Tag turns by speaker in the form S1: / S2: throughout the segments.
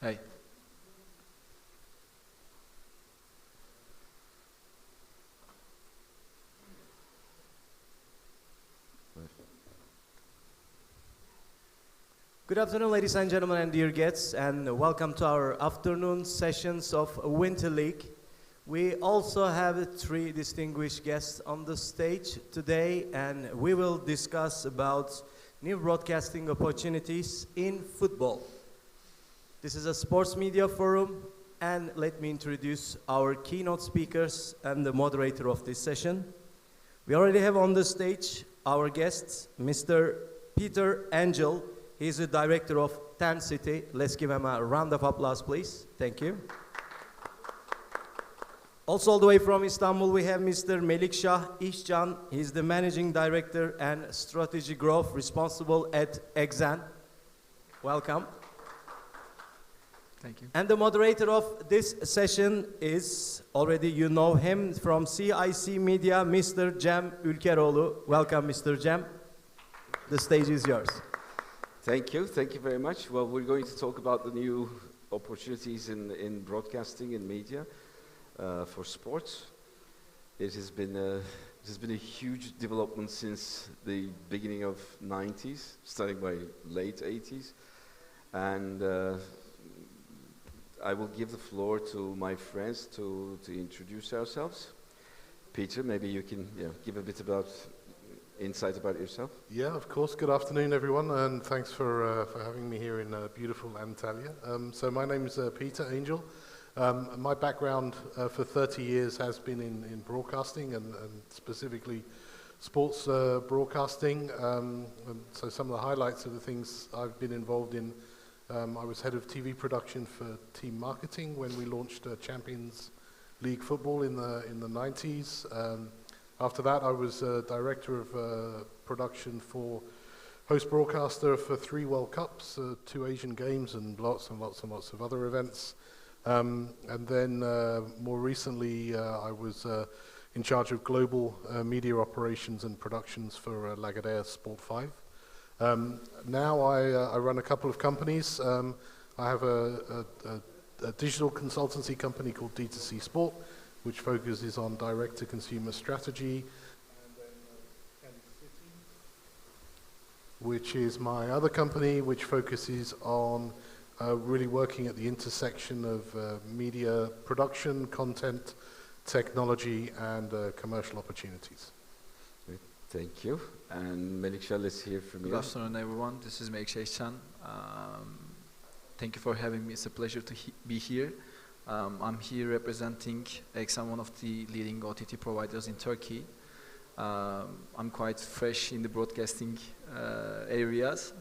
S1: Hey.
S2: Good afternoon, ladies and gentlemen, and dear guests, and welcome to our afternoon sessions of Winter League. We also have three distinguished guests on the stage today, and we will discuss about new broadcasting opportunities in football. This is a sports media forum, and let me introduce our keynote speakers and the moderator of this session. We already have on the stage our guests, Mr. Peter Angel. He's the director of 10 City. Let's give him a round of applause, please. Thank you. Also all the way from Istanbul, we have Mr. Melikşah İşcan. He's the managing director and strategy growth responsible at Exxon. Welcome.
S1: Thank you.
S2: And the moderator of this session is, already you know him from CIC Media, Mr. Cem Ülkeroğlu. Welcome, Mr. Cem. The stage is yours.
S3: Thank you very much. Well, we're going to talk about the new opportunities in broadcasting and media for sports. It has been a huge development since the beginning of 90s, starting by late 80s. And I will give the floor to my friends to introduce ourselves. Peter, maybe you can give a bit about insight about yourself.
S4: Yeah, of course. Good afternoon, everyone, and thanks for having me here in beautiful Antalya. So my name is Peter Angel. My background for 30 years has been in broadcasting and specifically sports broadcasting. And so some of the highlights of the things I've been involved in, I was head of TV production for team marketing when we launched Champions League football in the 90s. After that, I was director of production for host broadcaster for 3 World Cups, 2 Asian Games, and lots of other events. And then more recently, I was in charge of global media operations and productions for Lagardère Sport 5. Now I run a couple of companies. I have a digital consultancy company called D2C Sport, which focuses on direct-to-consumer strategy, and then 10 City, which is my other company, which focuses on really working at the intersection of media production, content, technology, and commercial opportunities.
S3: Great. Thank you. And Melikşah, let's hear from you.
S1: Good afternoon, everyone. This is Melikşah İşcan. Thank you for having me. It's a pleasure to be here. I'm here representing Exxon, one of the leading OTT providers in Turkey. I'm quite fresh in the broadcasting areas.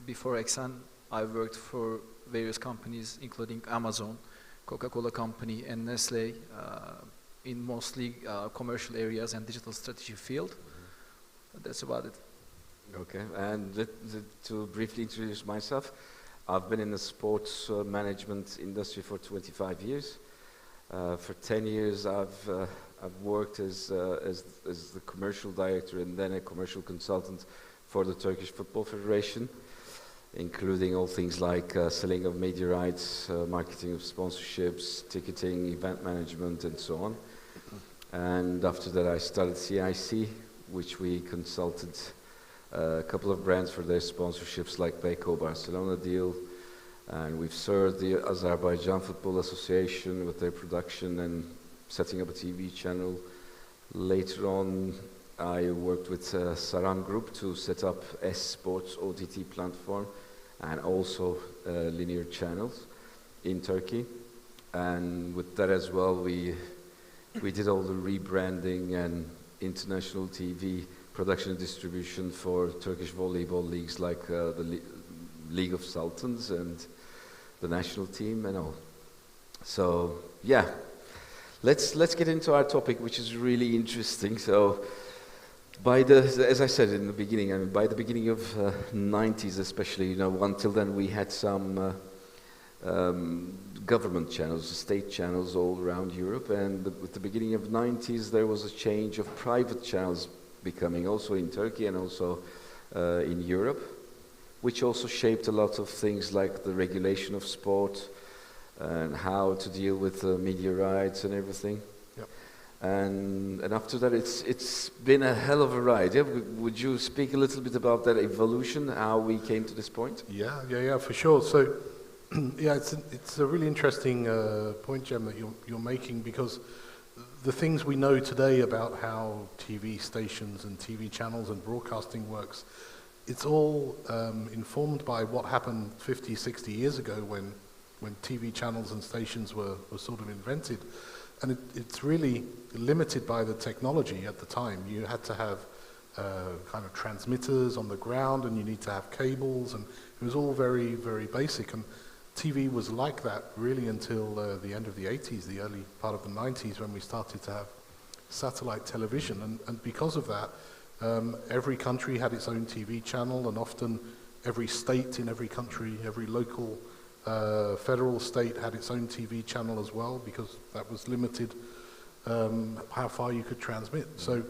S1: Before Exxon, I worked for various companies, including Amazon, Coca-Cola Company, and Nestle, in mostly commercial areas and digital strategy field. That's about it.
S3: Okay, and to briefly introduce myself, I've been in the sports management industry for 25 years. For 10 years, I've worked as the commercial director and then a commercial consultant for the Turkish Football Federation, including all things like selling of media rights, marketing of sponsorships, ticketing, event management, and so on. And after that, I started CIC, which we consulted a couple of brands for their sponsorships, like Beko Barcelona deal, and we've served the Azerbaijan Football Association with their production and setting up a TV channel. Later on, I worked with Saran Group to set up S Sports OTT platform and also linear channels in Turkey. And with that as well, we did all the rebranding and international TV production and distribution for Turkish volleyball leagues like the League of Sultans and the national team and all. So yeah, let's get into our topic, which is really interesting. So as I said in the beginning, I mean, by the beginning of 90s especially, until then we had some government channels, state channels all around Europe, and with the beginning of 90s there was a change of private channels becoming also in Turkey and also in Europe. which also shaped a lot of things like the regulation of sport and how to deal with media rights and everything.
S4: Yep.
S3: And after that, it's been a hell of a ride. Yeah? Would you speak a little bit about that evolution, how we came to this point?
S4: Yeah, for sure. So, yeah, it's a really interesting point, Jem, that you're making, because the things we know today about how TV stations and TV channels and broadcasting works, it's all informed by what happened 50, 60 years ago when TV channels and stations were sort of invented. And it's really limited by the technology at the time. You had to have kind of transmitters on the ground, and you need to have cables, and it was all very, very basic. And TV was like that really until the end of the 80s, the early part of the 90s, when we started to have satellite television. And because of that, every country had its own TV channel, and often every state in every country, every local federal state had its own TV channel as well, because that was limited how far you could transmit. So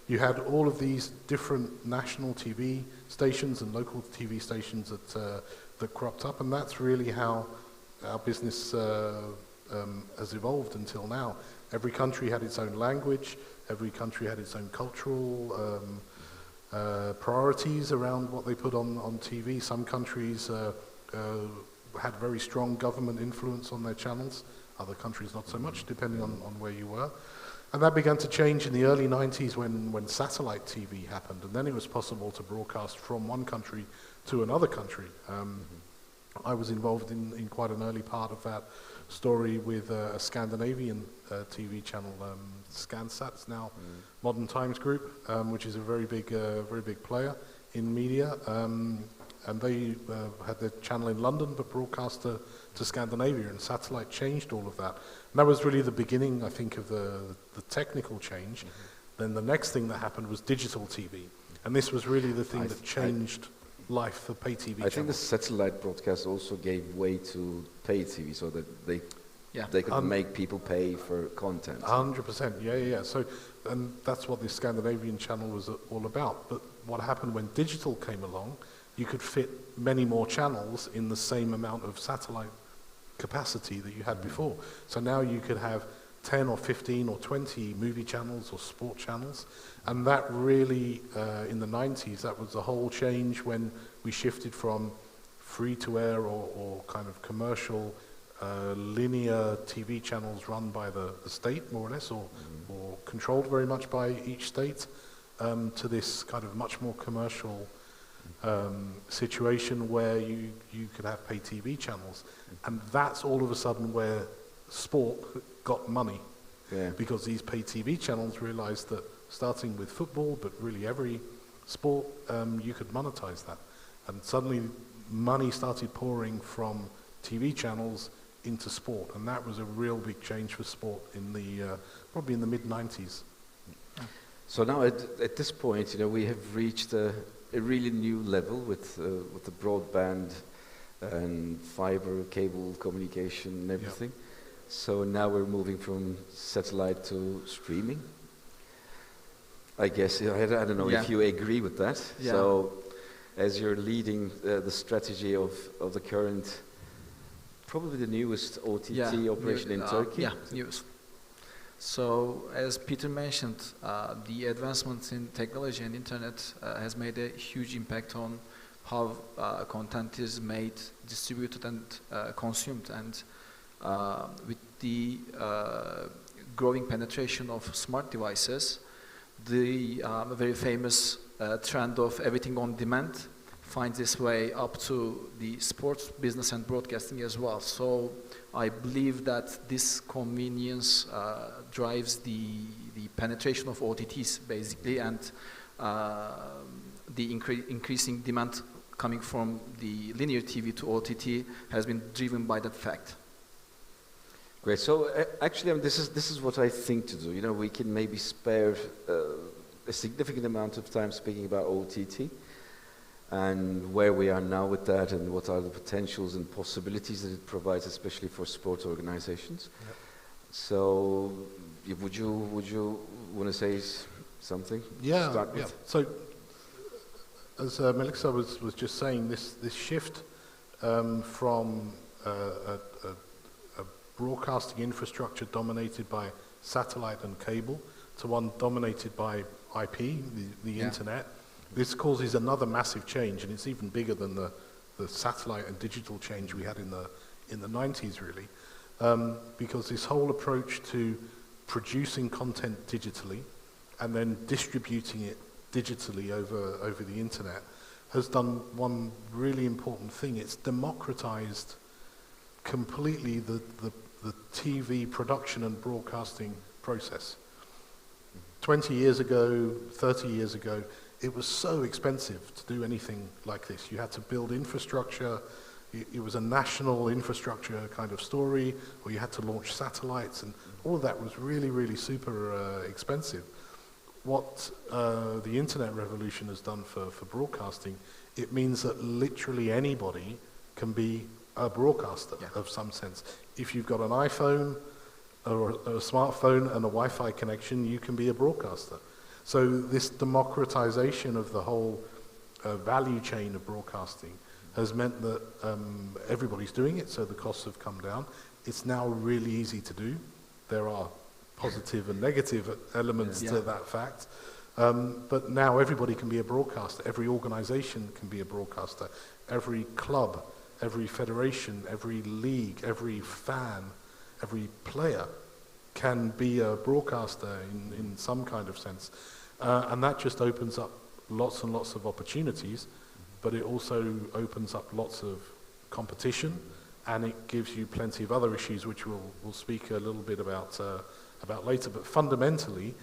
S4: you had all of these different national TV stations and local TV stations that cropped up, and that's really how our business has evolved until now. Every country had its own language, every country had its own cultural priorities around what they put on TV. Some countries had very strong government influence on their channels, other countries not so much, depending on where you were. And that began to change in the early 90s when satellite TV happened, and then it was possible to broadcast from one country to another country. I was involved in quite an early part of that story with a Scandinavian TV channel, Scansat, it's now Modern Times Group, which is a very big player in media. And they had their channel in London, but broadcast to Scandinavia, and satellite changed all of that. And that was really the beginning, I think, of the technical change. Then the next thing that happened was digital TV. And this was really the thing that changed life for pay TV channels.
S3: I think the satellite broadcast also gave way to pay TV, so that they could make people pay for content.
S4: 100%, yeah. So, and that's what the Scandinavian channel was all about. But what happened when digital came along, you could fit many more channels in the same amount of satellite capacity that you had before. So now you could have 10 or 15 or 20 movie channels or sport channels. And that really, in the 90s, that was the whole change when we shifted from free-to-air or kind of commercial linear TV channels run by the state, more or less, or controlled very much by each state, to this kind of much more commercial situation where you could have pay TV channels. And that's all of a sudden where sport got money. Because these pay TV channels realized that starting with football, but really every sport, you could monetize that. And suddenly money started pouring from TV channels into sport. And that was a real big change for sport in the probably in the mid-90s.
S3: So now at this point, we have reached a really new level with the broadband and fiber cable communication and everything. So now we're moving from satellite to streaming. I guess, I don't know if you agree with that. So as you're leading the strategy of the current, probably the newest OTT operation in Turkey.
S1: Newest. So, as Peter mentioned, the advancements in technology and internet has made a huge impact on how content is made, distributed, and consumed. And with the growing penetration of smart devices, the very famous trend of everything on demand finds its way up to the sports business and broadcasting as well. So I believe that this convenience drives the penetration of OTTs basically, and the increasing demand coming from the linear TV to OTT has been driven by that fact.
S3: Great. So actually, this is what I think to do. We can maybe spare a significant amount of time speaking about OTT and where we are now with that, and what are the potentials and possibilities that it provides, especially for sports organizations. So, would you want to say something?
S4: Yeah.
S3: Start with?
S4: So, as Melissa was just saying, this shift from a broadcasting infrastructure dominated by satellite and cable to one dominated by IP, the internet, this causes another massive change, and it's even bigger than the satellite and digital change we had in the 90s, really, because this whole approach to producing content digitally and then distributing it digitally over the internet has done one really important thing. It's democratized completely the TV production and broadcasting process. 20 years ago, 30 years ago, it was so expensive to do anything like this. You had to build infrastructure. It was a national infrastructure kind of story, or you had to launch satellites, and all of that was really, really super expensive. What the internet revolution has done for broadcasting, it means that literally anybody can be a broadcaster of some sense. If you've got an iPhone or a smartphone and a Wi-Fi connection, you can be a broadcaster. So this democratization of the whole value chain of broadcasting has meant that everybody's doing it, so the costs have come down. It's now really easy to do. There are positive and negative elements to that fact. But now everybody can be a broadcaster. Every organization can be a broadcaster. Every club, every federation, every league, every fan, every player can be a broadcaster in some kind of sense. And that just opens up lots and lots of opportunities, but it also opens up lots of competition, and it gives you plenty of other issues which we'll speak a little bit about later. But fundamentally,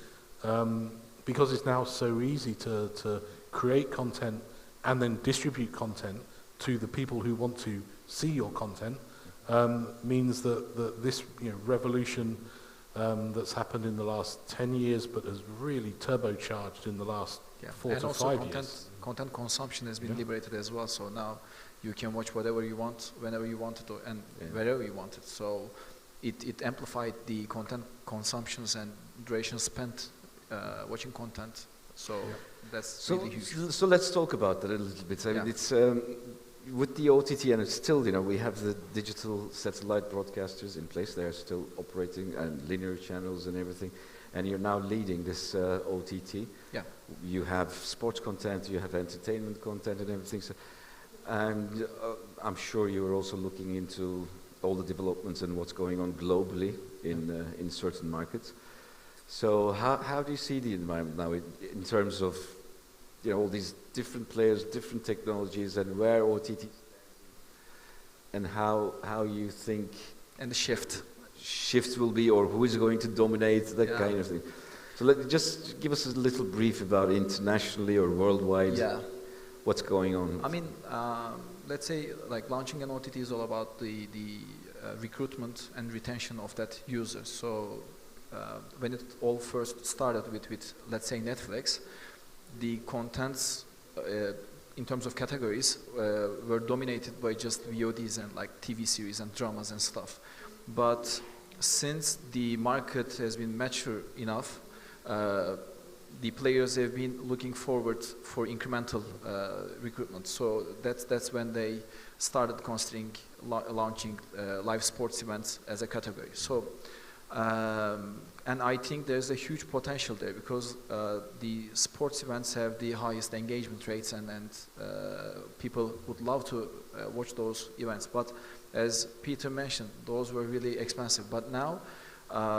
S4: because it's now so easy to create content and then distribute content to the people who want to see your content, means that this revolution that's happened in the last 10 years but has really turbocharged in the last 4 to 5 years.
S1: Content consumption has been liberated as well, so now you can watch whatever you want, whenever you want it, and wherever you want it. So it amplified the content consumptions and duration spent watching content. So that's really huge.
S3: So let's talk about that a little bit. I mean, it's with the OTT, and it's still, we have the digital satellite broadcasters in place. They are still operating, and linear channels and everything. And you're now leading this OTT. Yeah. You have sports content, you have entertainment content and everything. So, and I'm sure you're also looking into all the developments and what's going on globally in certain markets. So how do you see the environment now in terms of all these different players, different technologies, and where OTT and how you think
S1: and the
S3: shift will be, or who is going to dominate that kind of thing. So just give us a little brief about internationally or worldwide what's going on.
S1: I mean, let's say like launching an OTT is all about the recruitment and retention of that user. So when it all first started with let's say Netflix, the contents in terms of categories were dominated by just VODs and like TV series and dramas and stuff. But since the market has been mature enough, the players have been looking forward for incremental recruitment. So that's when they started considering launching live sports events as a category. So, and I think there's a huge potential there because the sports events have the highest engagement rates, and people would love to watch those events. But as Peter mentioned, those were really expensive. But now,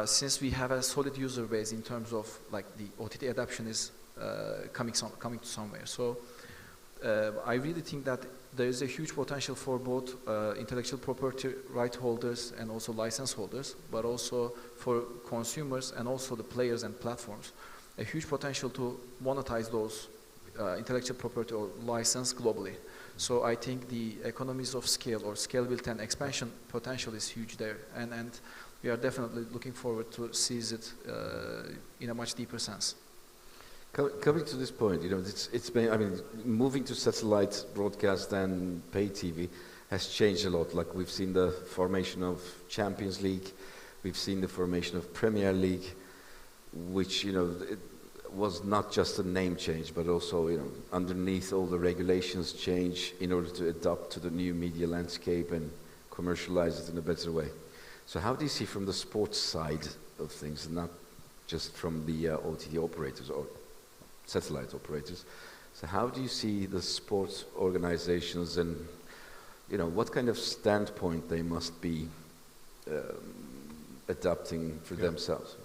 S1: since we have a solid user base in terms of like the OTT adoption is coming to somewhere. So I really think that there is a huge potential for both intellectual property right holders and also license holders, but also for consumers and also the players and platforms. A huge potential to monetize those intellectual property or license globally. So I think the economies of scale or scalability and expansion potential is huge there, and we are definitely looking forward to seize it in a much deeper sense.
S3: Coming to this point, it's been, I mean, moving to satellite broadcast and pay TV has changed a lot. Like we've seen the formation of Champions League, we've seen the formation of Premier League, which, was not just a name change, but also, underneath all the regulations change in order to adapt to the new media landscape and commercialize it in a better way. So how do you see from the sports side of things, not just from the OTT operators or satellite operators? So how do you see the sports organizations and, what kind of standpoint they must be adapting for themselves?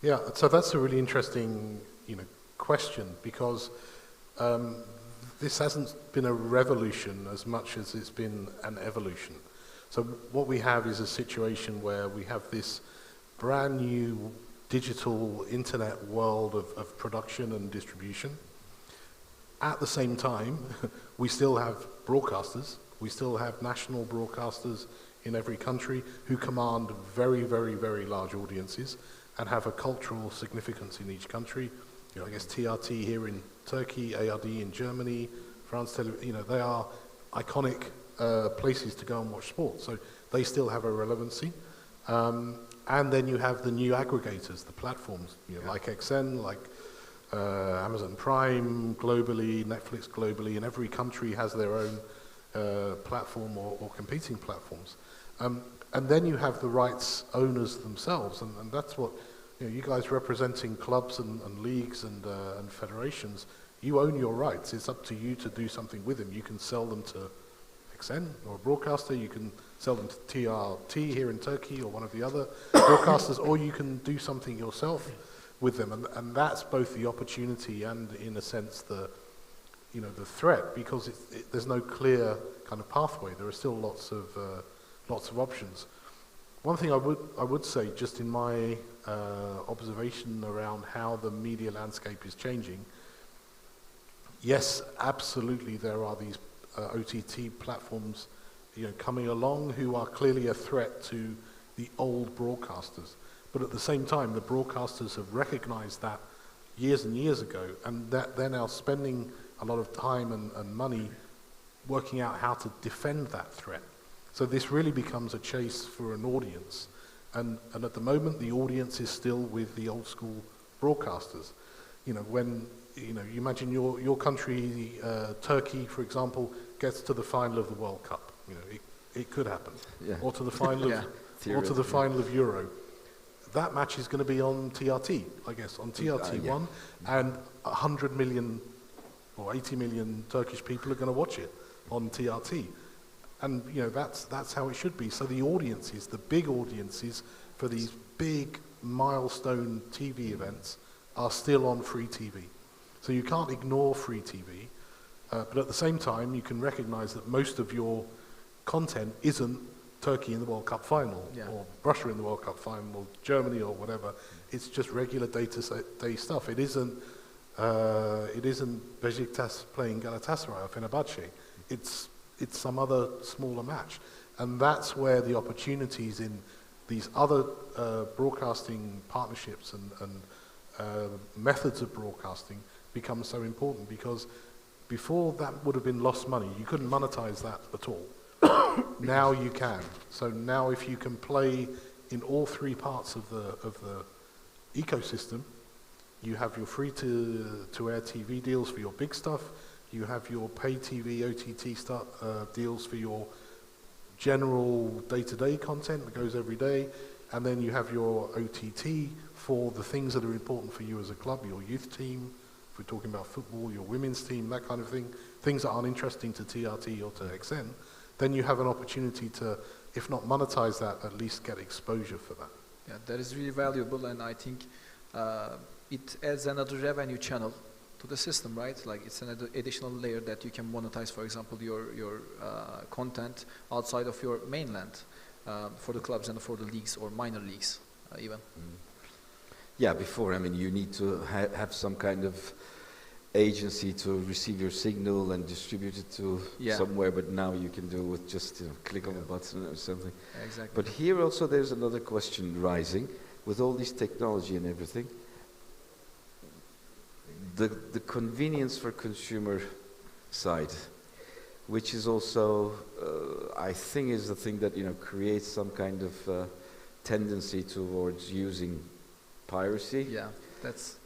S4: Yeah, so that's a really interesting, question, because this hasn't been a revolution as much as it's been an evolution. So what we have is a situation where we have this brand new digital internet world of production and distribution. At the same time, we still have broadcasters. We still have national broadcasters in every country who command very, very, very large audiences and have a cultural significance in each country. I guess TRT here in Turkey, ARD in Germany, France, they are iconic places to go and watch sports. So they still have a relevancy. And then you have the new aggregators, the platforms, like XN, like Amazon Prime globally, Netflix globally, and every country has their own platform or competing platforms. And then you have the rights owners themselves, and that's what you guys representing clubs and leagues and federations. You own your rights. It's up to you to do something with them. You can sell them to XN or a broadcaster. You can sell them to TRT here in Turkey or one of the other broadcasters, or you can do something yourself with them. And that's both the opportunity and, in a sense, the threat, because there's no clear kind of pathway. There are still lots of options. One thing I would say, just in my observation around how the media landscape is changing, yes, absolutely, there are these OTT platforms, coming along who are clearly a threat to the old broadcasters. But at the same time, the broadcasters have recognized that years and years ago, and that they're now spending a lot of time and money working out how to defend that threat. So this really becomes a chase for an audience. And at the moment, the audience is still with the old school broadcasters. When you imagine your country, Turkey, for example, gets to the final of the World Cup. It could happen. Yeah. Or to the final of Euro. That match is going to be on TRT, I guess, on TRT1, and 100 million or 80 million Turkish people are going to watch it on TRT. And that's how it should be. So the audiences, the big audiences for these big milestone TV events are still on free TV. So you can't ignore free TV, but at the same time you can recognize that most of your content isn't Turkey in the World Cup final, or Russia in the World Cup final, or Germany or whatever. It's just regular day stuff. It isn't Beşiktaş playing Galatasaray or Fenerbahce. It's some other smaller match. And that's where the opportunities in these other broadcasting partnerships and methods of broadcasting become so important, because before that would have been lost money. You couldn't monetize that at all. Now you can. So now if you can play in all three parts of the ecosystem, you have your free to air TV deals for your big stuff. You have your pay TV, OTT deals for your general day-to-day content that goes every day. And then you have your OTT for the things that are important for you as a club, your youth team, if we're talking about football, your women's team, that kind of thing, things that aren't interesting to TRT or to XN. Then you have an opportunity to, if not monetize that, at least get exposure for that.
S1: Yeah, that is really valuable, and I think it adds another revenue channel to the system, right? Like it's another additional layer that you can monetize, for example, your content outside of your mainland for the clubs and for the leagues or minor leagues even.
S3: Yeah, before, you need to have some kind of agency to receive your signal and distribute it to somewhere, but now you can do it with just click on a button or something.
S1: Exactly.
S3: But here also there's another question rising with all this technology and everything. The convenience for consumer side, which is also, I think, is the thing that creates some kind of tendency towards using piracy.
S1: Yeah, that's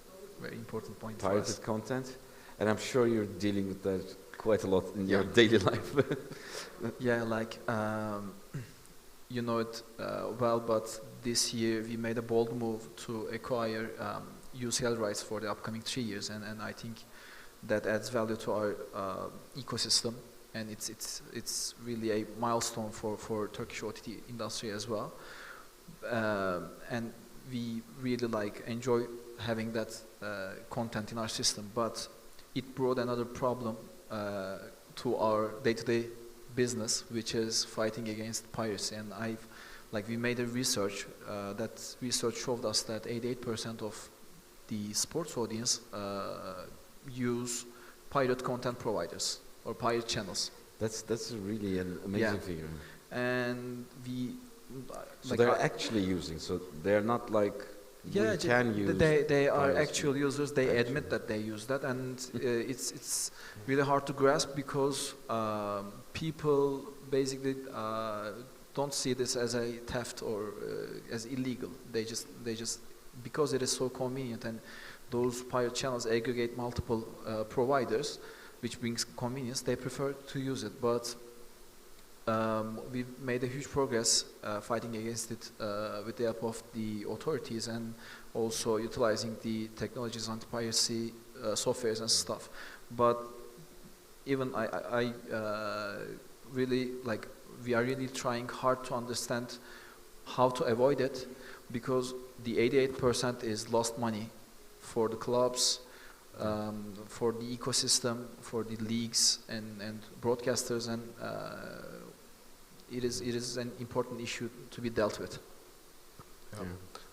S1: very important point for us.
S3: Pirated content, and I'm sure you're dealing with that quite a lot in your daily life.
S1: Yeah, like you know it well, but this year we made a bold move to acquire UCL rights for the upcoming 3 years, and I think that adds value to our ecosystem, and it's really a milestone for Turkish OTT industry as well, and we really like enjoy having that content in our system, but it brought another problem to our day-to-day business, which is fighting against piracy. And we made a research. That research showed us that 88% of the sports audience use pirate content providers or pirate channels.
S3: That's really an amazing figure.
S1: And we.
S3: So they're actually using. So they're not like.
S1: Yeah,
S3: can use.
S1: They are actual users. They admit that they use that, and it's really hard to grasp because people basically don't see this as a theft or as illegal. They just because it is so convenient, and those pirate channels aggregate multiple providers, which brings convenience. They prefer to use it, but. We've made a huge progress fighting against it with the help of the authorities and also utilizing the technologies, anti-piracy softwares and stuff. But even I really we are really trying hard to understand how to avoid it, because the 88% is lost money for the clubs, for the ecosystem, for the leagues and broadcasters, and it is an important issue to be dealt with.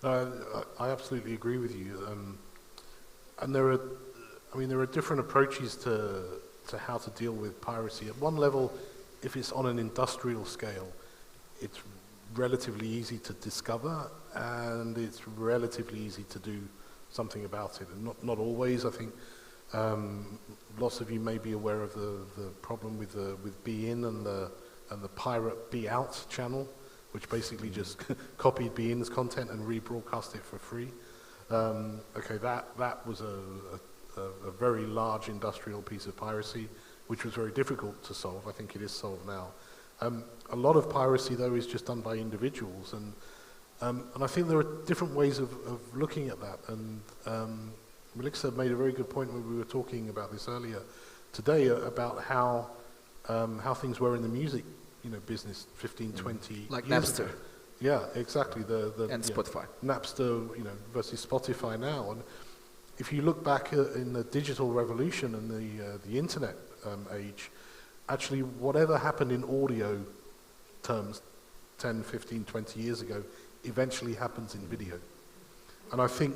S4: I absolutely agree with you, and there are different approaches to how to deal with piracy. At one level, if it's on an industrial scale, it's relatively easy to discover, and it's relatively easy to do something about it. And not always. I think lots of you may be aware of the problem with Be In and the pirate Be Out channel, which basically just copied Be In's content and rebroadcast it for free. That was a very large industrial piece of piracy, which was very difficult to solve. I think it is solved now. A lot of piracy, though, is just done by individuals, and I think there are different ways of looking at that. And Melissa made a very good point when we were talking about this earlier today about how things were in the music, business 15, 20 years
S1: Napster.
S4: ago. Yeah, exactly.
S1: And Spotify.
S4: Napster, versus Spotify now. And if you look back in the digital revolution and the internet age, actually whatever happened in audio terms 10, 15, 20 years ago eventually happens in video. And I think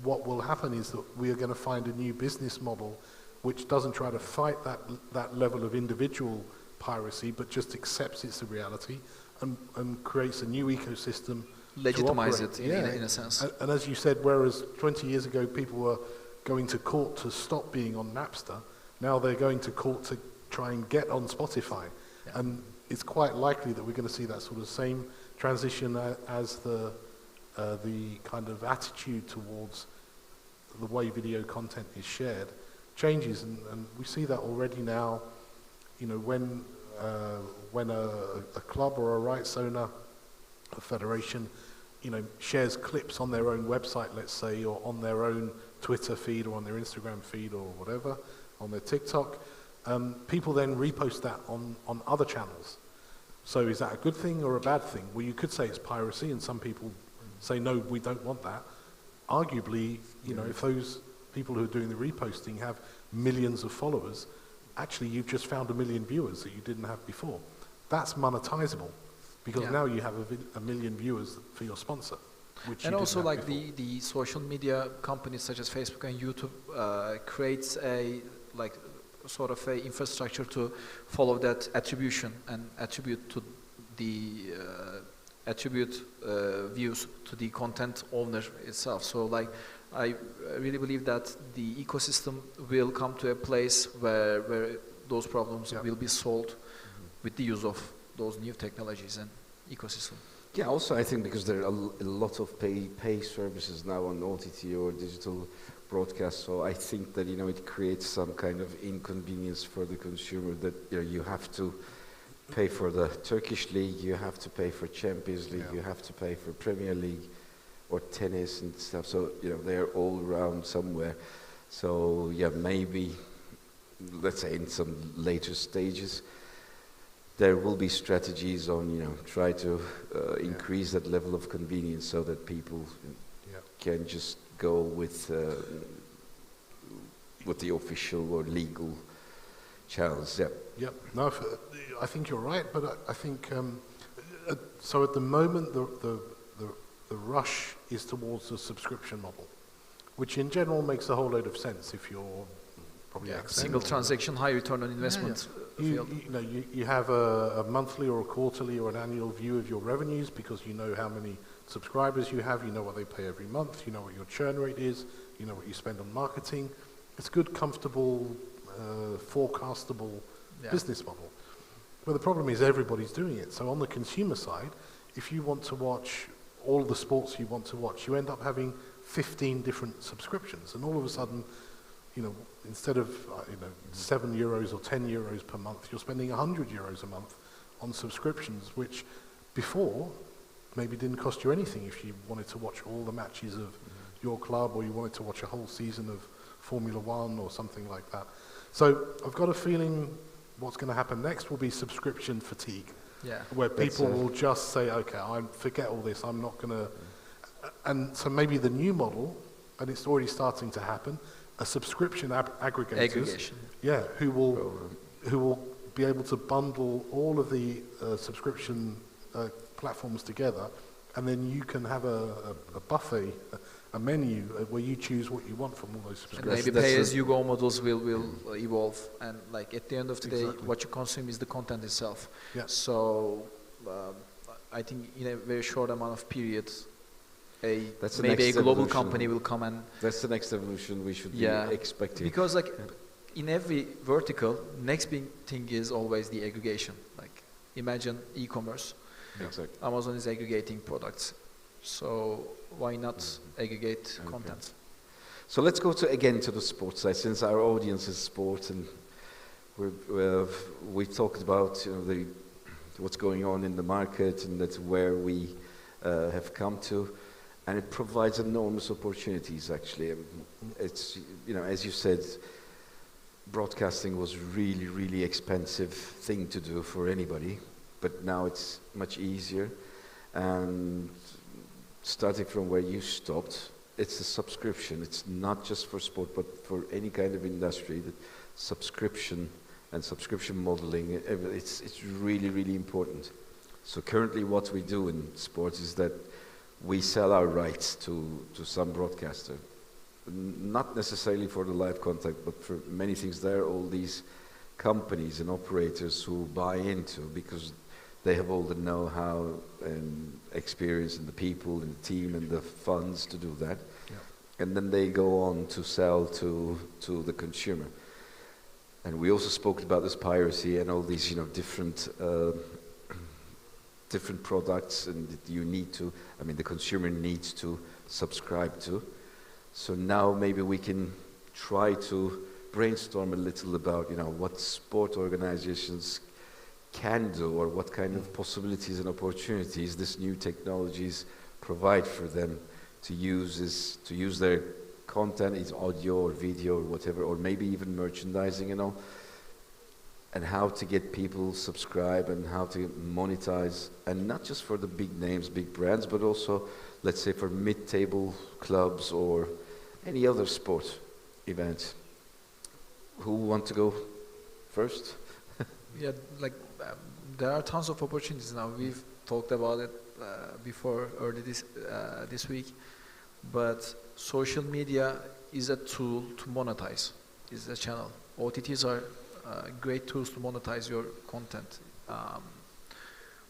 S4: what will happen is that we are going to find a new business model which doesn't try to fight that level of individual piracy, but just accepts it's a reality and creates a new ecosystem.
S1: Legitimize it in a sense.
S4: And as you said, whereas 20 years ago people were going to court to stop being on Napster, now they're going to court to try and get on Spotify. Yeah. And it's quite likely that we're going to see that sort of same transition as the kind of attitude towards the way video content is shared changes, and we see that already now. When a club or a rights owner, a federation, shares clips on their own website, let's say, or on their own Twitter feed or on their Instagram feed or whatever, on their TikTok, people then repost that on other channels. So is that a good thing or a bad thing? Well, you could say it's piracy, and some people say, no, we don't want that. Arguably, if those people who are doing the reposting have millions of followers, actually you've just found 1 million viewers that you didn't have before. That's monetizable, because now you have a million viewers for your sponsor.
S1: And also the social media companies such as Facebook and YouTube creates a sort of a infrastructure to follow that attribution and attribute to the views to the content owner itself. So I really believe that the ecosystem will come to a place where those problems will be solved with the use of those new technologies and ecosystem.
S3: Yeah, also I think because there are a lot of pay services now on OTT or digital broadcast, so I think that it creates some kind of inconvenience for the consumer that you have to pay for the Turkish league, you have to pay for Champions League, you have to pay for Premier League or tennis and stuff. So they're all around somewhere. So yeah, maybe let's say in some later stages there will be strategies on try to increase that level of convenience so that people can just go with the official or legal channels. Yeah.
S4: Yep. No, I think you're right, but I think so. At the moment, the rush is towards a subscription model, which in general makes a whole load of sense if you're probably
S1: single transaction, high return on investment.
S4: You have a monthly or a quarterly or an annual view of your revenues because you know how many subscribers you have, you know what they pay every month, you know what your churn rate is, you know what you spend on marketing. It's good, comfortable, forecastable business model. But the problem is everybody's doing it. So on the consumer side, if you want to watch all the sports you want to watch, you end up having 15 different subscriptions, and all of a sudden, instead of €7 or €10 per month, you're spending €100 a month on subscriptions, which before maybe didn't cost you anything if you wanted to watch all the matches of your club, or you wanted to watch a whole season of Formula One or something like that. So I've got a feeling what's going to happen next will be subscription fatigue, where people will just say, okay, I forget all this, I'm not going to... And so maybe the new model, and it's already starting to happen, a subscription aggregators, who will be able to bundle all of the subscription platforms together, and then you can have a buffet, a menu where you choose what you want from all those subscriptions.
S1: And maybe pay-as-you-go models will evolve, and at the end of the day, what you consume is the content itself.
S4: Yeah.
S1: So I think in a very short amount of period,
S3: maybe
S1: a global company will come and...
S3: That's the next evolution we should be expecting.
S1: Because in every vertical, next big thing is always the aggregation. Imagine e-commerce.
S3: Exactly.
S1: Amazon is aggregating products. So why not aggregate content?
S3: So let's go again to the sports side, since our audience is sports, and we've talked about what's going on in the market, and that's where we have come to, and it provides enormous opportunities. Actually, it's as you said, broadcasting was really, really expensive thing to do for anybody, but now it's much easier. And starting from where you stopped, it's a subscription. It's not just for sport, but for any kind of industry. That subscription and subscription modeling, it's really, really important. So currently what we do in sports is that we sell our rights to some broadcaster. Not necessarily for the live content, but for many things. There are all these companies and operators who buy into, because they have all the know-how and experience and the people and the team and the funds to do that. Yeah. And then they go on to sell to the consumer. And we also spoke about this piracy and all these different products, and that the consumer needs to subscribe to. So now maybe we can try to brainstorm a little about what sport organizations can do, or what kind of possibilities and opportunities this new technologies provide for them to use their content, it's audio or video or whatever, or maybe even merchandising and how to get people subscribe and how to monetize, and not just for the big names, big brands, but also, let's say, for mid-table clubs or any other sport event. Who want to go first?
S1: There are tons of opportunities now. We've talked about it before early this week, but social media is a tool to monetize. Is a channel. OTTs are great tools to monetize your content.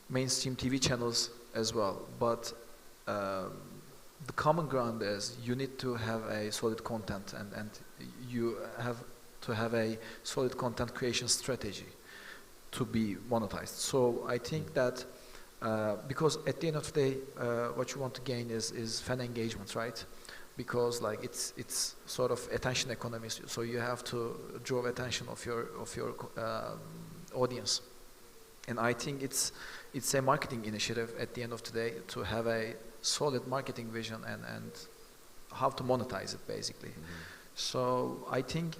S1: Mainstream TV channels as well, but the common ground is you need to have a solid content, and you have to have a solid content creation strategy to be monetized. So I think that because at the end of the day, what you want to gain is fan engagement, right? Because like it's sort of attention economy, so you have to draw attention of your audience, and I think it's a marketing initiative at the end of the day to have a solid marketing vision and how to monetize it basically. So I think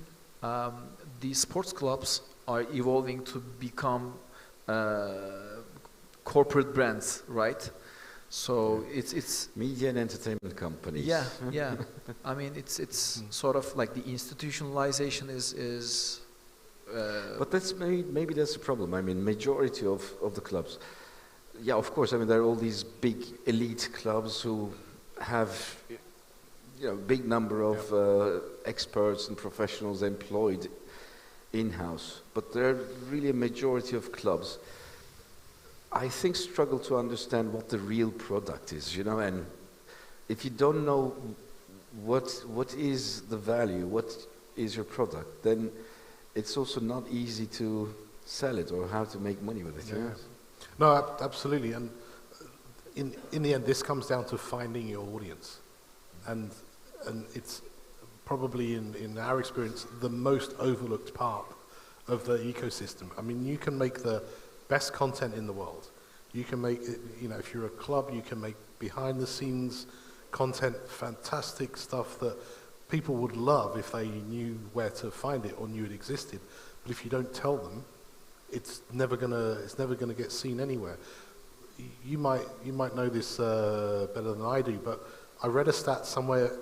S1: these sports clubs are evolving to become corporate brands, right? So it's
S3: media and entertainment companies.
S1: yeah. I mean, it's sort of like the institutionalization is.
S3: But that's maybe that's the problem. I mean, majority of the clubs, yeah, of course. I mean, there are all these big elite clubs who have, big number of experts and professionals employed in-house. But there are really a majority of clubs, I think, struggle to understand what the real product is, and if you don't know what is the value, what is your product, then it's also not easy to sell it or how to make money with it.
S4: Yeah. No, absolutely, and in the end, this comes down to finding your audience, and it's probably in our experience the most overlooked part of the ecosystem. I mean, you can make the best content in the world. You can make, if you're a club, you can make behind the scenes content, fantastic stuff that people would love if they knew where to find it or knew it existed. But if you don't tell them, it's never gonna get seen anywhere. You might know this better than I do, but I read a stat somewhere,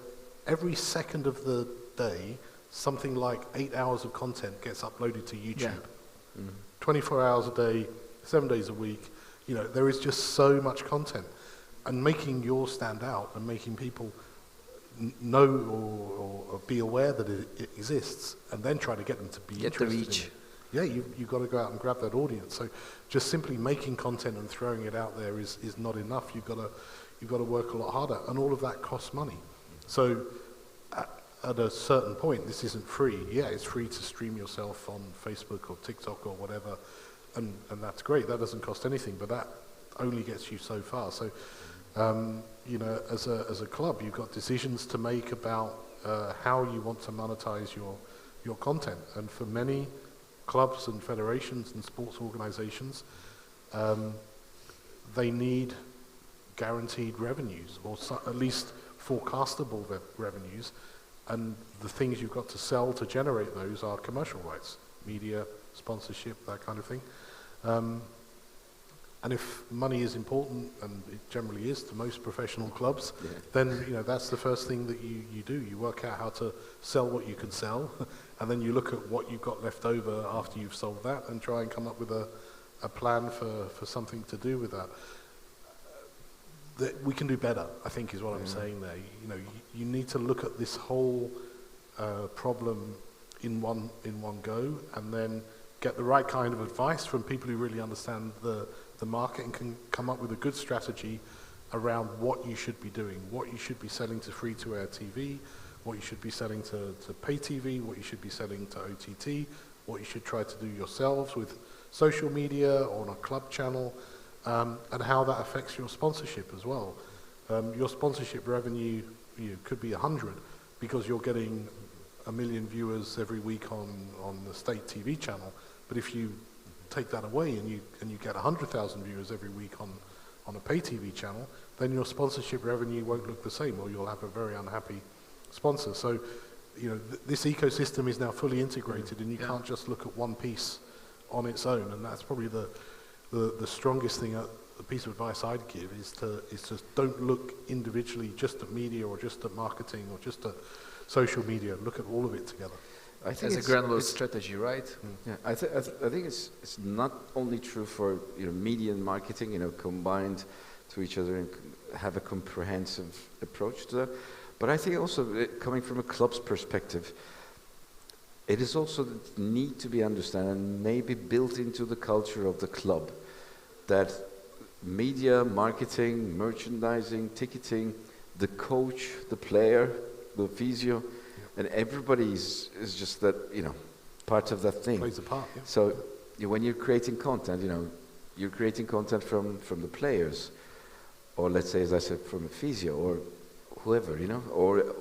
S4: every second of the day, something like 8 hours of content gets uploaded to YouTube.
S1: Yeah.
S4: 24 hours a day, 7 days a week. There is just so much content, and making yours stand out and making people know or be aware that it exists, and then try to get them to be interested in it. Yeah, you've got to go out and grab that audience. So just simply making content and throwing it out there is not enough. You've got to work a lot harder, and all of that costs money. So at a certain point, this isn't free. Yeah, it's free to stream yourself on Facebook or TikTok or whatever, and that's great. That doesn't cost anything, but that only gets you so far. So, as a club, you've got decisions to make about how you want to monetize your content. And for many clubs and federations and sports organizations, they need guaranteed revenues, or at least forecastable revenues, and the things you've got to sell to generate those are commercial rights, media, sponsorship, that kind of thing. And if money is important, and it generally is to most professional clubs, then that's the first thing that you do. You work out how to sell what you can sell, and then you look at what you've got left over after you've sold that, and try and come up with a plan for something to do with that. That we can do better, I think, is what I'm saying there. You need to look at this whole problem in one go, and then get the right kind of advice from people who really understand the market and can come up with a good strategy around what you should be doing, what you should be selling to free-to-air TV, what you should be selling to pay TV, what you should be selling to OTT, what you should try to do yourselves with social media or on a club channel, and how that affects your sponsorship as well. Your sponsorship revenue could be 100 because you're getting 1 million viewers every week on the state TV channel, but if you take that away and you get 100,000 viewers every week on a pay TV channel, then your sponsorship revenue won't look the same, or you'll have a very unhappy sponsor. So, this ecosystem is now fully integrated, and you can't just look at one piece on its own. And that's probably the strongest thing, the piece of advice I'd give is to don't look individually just at media or just at marketing or just at social media. Look at all of it together.
S1: I think it's a granular strategy, right?
S3: Yeah, I think it's not only true for media and marketing, combined to each other and have a comprehensive approach to that. But I think also coming from a club's perspective, it is also need to be understood and maybe built into the culture of the club that media, marketing, merchandising, ticketing, the coach, the player, the physio, and everybody is just that, part of that thing.
S4: Plays a part, yeah.
S3: So when you're creating content, you're creating content from the players, or let's say, as I said, from a physio or whoever, you know, or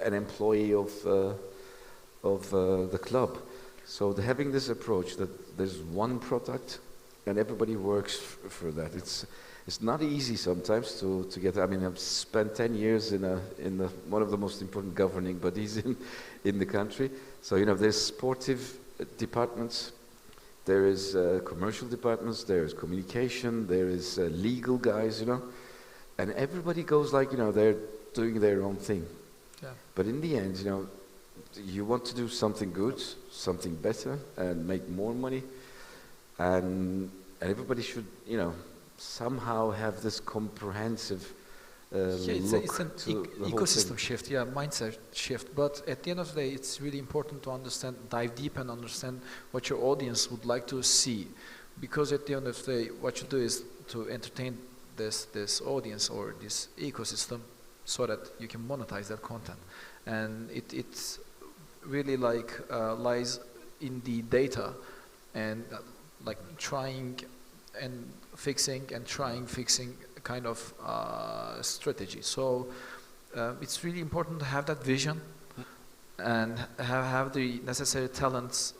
S3: an employee of the club. So having this approach that there's one product and everybody works for that. It's not easy sometimes to get. I mean, I've spent 10 years in one of the most important governing bodies in the country. So you know, there's sportive departments, there is commercial departments, there is communication, there is legal guys, you know, and everybody goes like, you know, they're doing their own thing.
S1: Yeah.
S3: But in the end, you know, you want to do something good, something better, and make more money, and everybody should, you know, somehow have this comprehensive
S1: It's
S3: look
S1: an
S3: to the whole
S1: ecosystem
S3: thing.
S1: shift, yeah, mindset shift. But at the end of the day, it's really important to understand, dive deep and understand what your audience would like to see. Because at the end of the day, what you do is to entertain this audience or this ecosystem so that you can monetize that content. And it's really like lies in the data and like trying and fixing kind of strategy. So it's really important to have that vision and have the necessary talents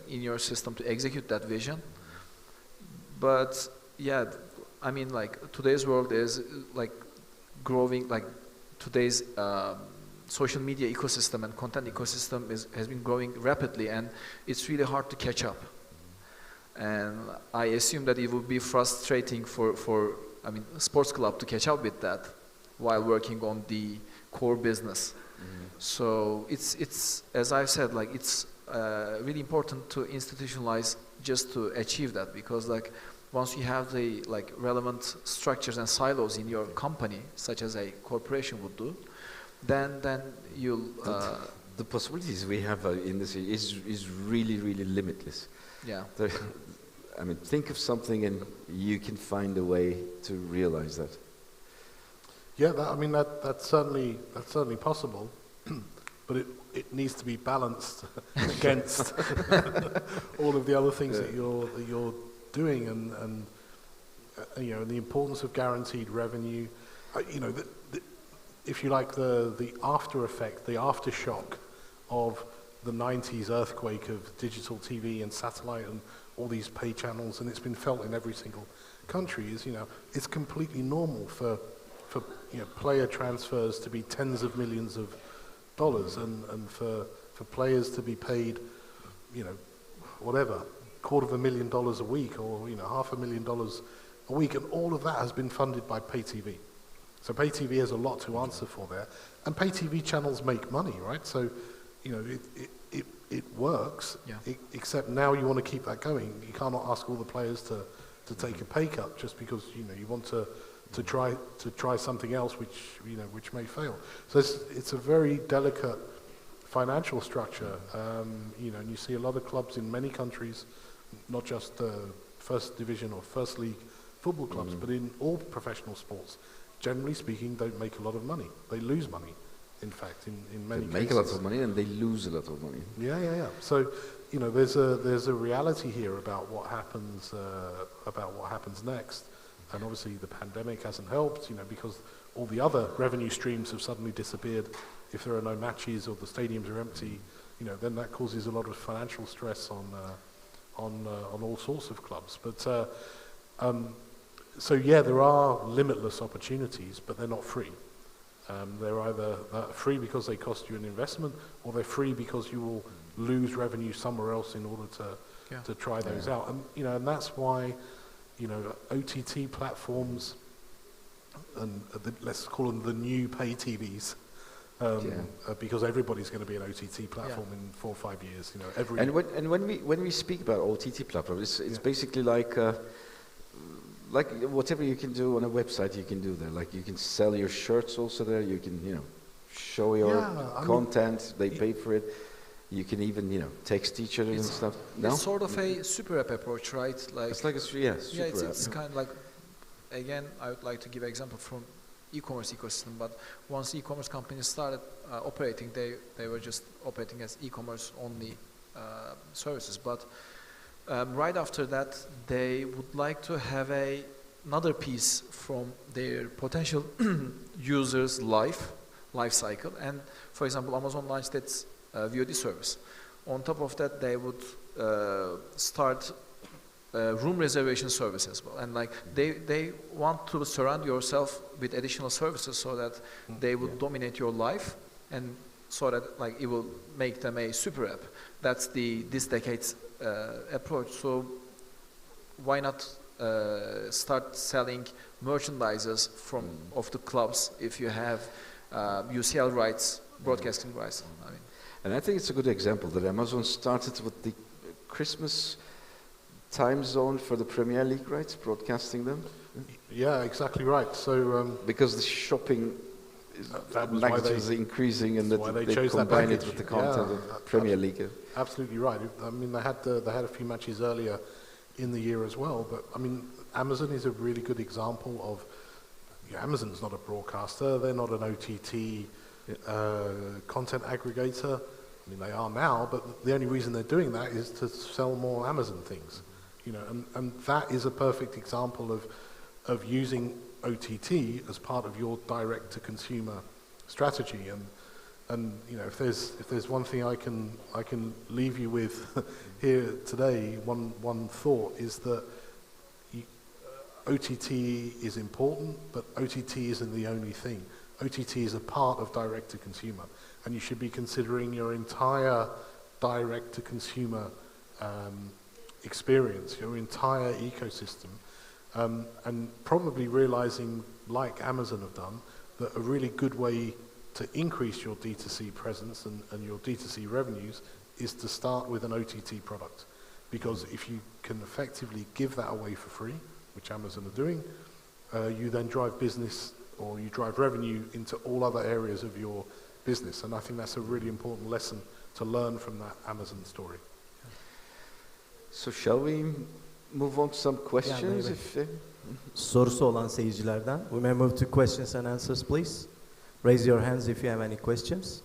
S1: in your system to execute that vision. But yeah, I mean, like today's world is like growing, like today's social media ecosystem and content ecosystem has been growing rapidly, and it's really hard to catch up. And I assume that it would be frustrating for I mean, a sports club to catch up with that while working on the core business.
S3: Mm-hmm.
S1: So it's as I've said, like it's really important to institutionalize just to achieve that, because like once you have the like relevant structures and silos in your company, such as a corporation would do, then you'll
S3: the possibilities we have in this is really limitless.
S1: yeah.
S3: I mean, think of something and you can find a way to realize that.
S4: Yeah, I mean that's certainly possible, but it needs to be balanced against all of the other things that you're doing, and you know, the importance of guaranteed revenue. You know, if you like, the after effect, the aftershock of the 90s earthquake of digital TV and satellite and all these pay channels, and it's been felt in every single country, is, you know, it's completely normal for you know, player transfers to be tens of millions of dollars, and for players to be paid, you know, whatever, $250,000 a week, or, you know, $500,000 a week, and all of that has been funded by pay TV. So pay TV has a lot to answer for there, and pay TV channels make money, right? So, you know, it works,
S1: Yeah.
S4: Except now you want to keep that going. You cannot ask all the players to take a pay cut just because, you know, you want to try something else which may fail. So it's a very delicate financial structure, you know, and you see a lot of clubs in many countries, not just first division or first league football clubs, but in all professional sports, generally speaking, don't make a lot of money. They lose money. In fact, in many cases.
S3: They make a lot of money and they lose a lot of money.
S4: Yeah. So, you know, there's a reality here about what happens next, and obviously the pandemic hasn't helped, you know, because all the other revenue streams have suddenly disappeared. If there are no matches or the stadiums are empty, you know, then that causes a lot of financial stress on all sorts of clubs. But so yeah, there are limitless opportunities, but they're not free. They're either free because they cost you an investment, or they're free because you will lose revenue somewhere else in order to try those out. And, you know, and that's why, you know, OTT platforms, and let's call them the new pay TVs, because everybody's going to be an OTT platform in 4 or 5 years. You know,
S3: when we speak about OTT platforms, it's basically like whatever you can do on a website, you can do there. Like you can sell your shirts also there. You can, you know, show your content. They pay for it. You can even, you know, text each other and stuff. No?
S1: It's sort of a super app approach, right? Like
S3: it's like a super
S1: it's
S3: app.
S1: kind of like, again, I would like to give an example from e-commerce ecosystem. But once e-commerce companies started operating, they were just operating as e-commerce only services. But right after that, they would like to have another piece from their potential users' life cycle. And for example, Amazon launched its VOD service. On top of that, they would start room reservation service as well. And like they want to surround yourself with additional services so that they would dominate your life, and so that like it will make them a super app. That's this decade's approach. So why not start selling merchandises of the clubs if you have UCL rights, broadcasting rights? I mean.
S3: And I think it's a good example that Amazon started with the Christmas time zone for the Premier League rights, broadcasting them.
S4: Yeah, exactly right. So
S3: because the shopping is increasing, and that they combine it with the content of Premier League.
S4: Absolutely right. I mean, they had a few matches earlier in the year as well. But I mean, Amazon is a really good example of. Amazon's not a broadcaster. They're not an OTT content aggregator. I mean, they are now, but the only reason they're doing that is to sell more Amazon things. And that is a perfect example of using OTT as part of your direct-to-consumer strategy. And if there's one thing I can leave you with here today, one thought is that OTT is important, but OTT isn't the only thing. OTT is a part of direct-to-consumer, and you should be considering your entire direct-to-consumer experience, your entire ecosystem, and probably realizing, like Amazon have done, that a really good way to increase your D2C presence and your D2C revenues is to start with an OTT product. Because if you can effectively give that away for free, which Amazon are doing, you then drive business or you drive revenue into all other areas of your business. And I think that's a really important lesson to learn from that Amazon story.
S3: So shall we move on to some questions?
S2: Sorusu olan seyircilerden. We may move to questions and answers, please. Raise your hands if you have any questions.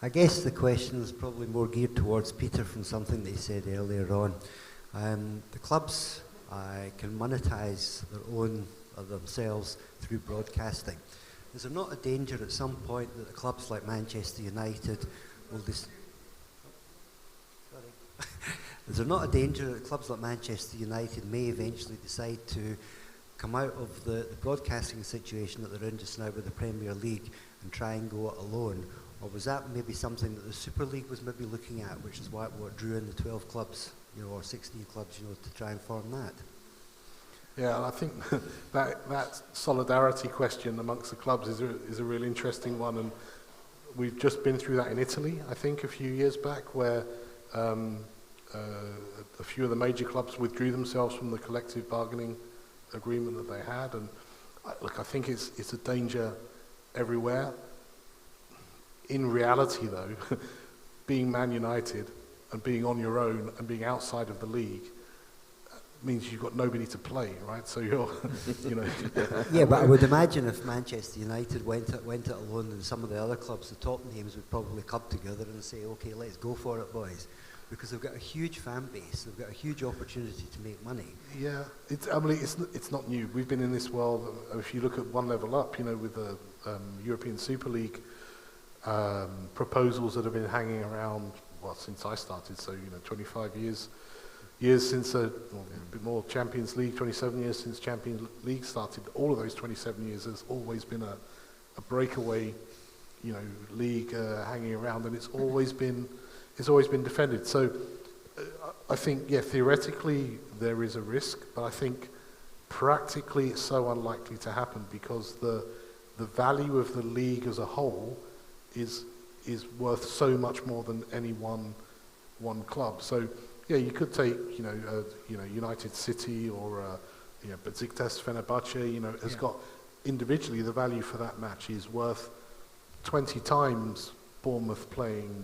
S5: I guess the question is probably more geared towards Peter from something that he said earlier on. The clubs can monetize their own or themselves through broadcasting. Is there not a danger at some point that the clubs like Manchester United will Is there not a danger that clubs like Manchester United may eventually decide to come out of the broadcasting situation that they're in just now with the Premier League and try and go it alone? Or was that maybe something that the Super League was maybe looking at, which is what drew in the 12 clubs, or 16 clubs, to try and form that?
S4: Yeah, and I think that solidarity question amongst the clubs is a really interesting one, and we've just been through that in Italy, I think, a few years back, where a few of the major clubs withdrew themselves from the collective bargaining agreement that they had, and I think it's a danger everywhere. In reality, though, being Man United and being on your own and being outside of the league means you've got nobody to play, right? So you're,
S5: Yeah, but I would imagine if Manchester United went it alone, and some of the other clubs, the top names, would probably come together and say, okay, let's go for it, boys. Because they've got a huge fan base, they've got a huge opportunity to make money.
S4: Yeah, it's not new. We've been in this world. If you look at one level up, with the European Super League, proposals that have been hanging around, since I started, so 25 years since a bit more Champions League, 27 years since Champions League started. All of those 27 years has always been a breakaway, league hanging around, and it's always been defended. So I think, theoretically there is a risk, but I think practically it's so unlikely to happen because the value of the league as a whole is worth so much more than any one club. So you could take United City or Besiktas Fenerbahce has got individually the value for that match is worth 20 times Bournemouth playing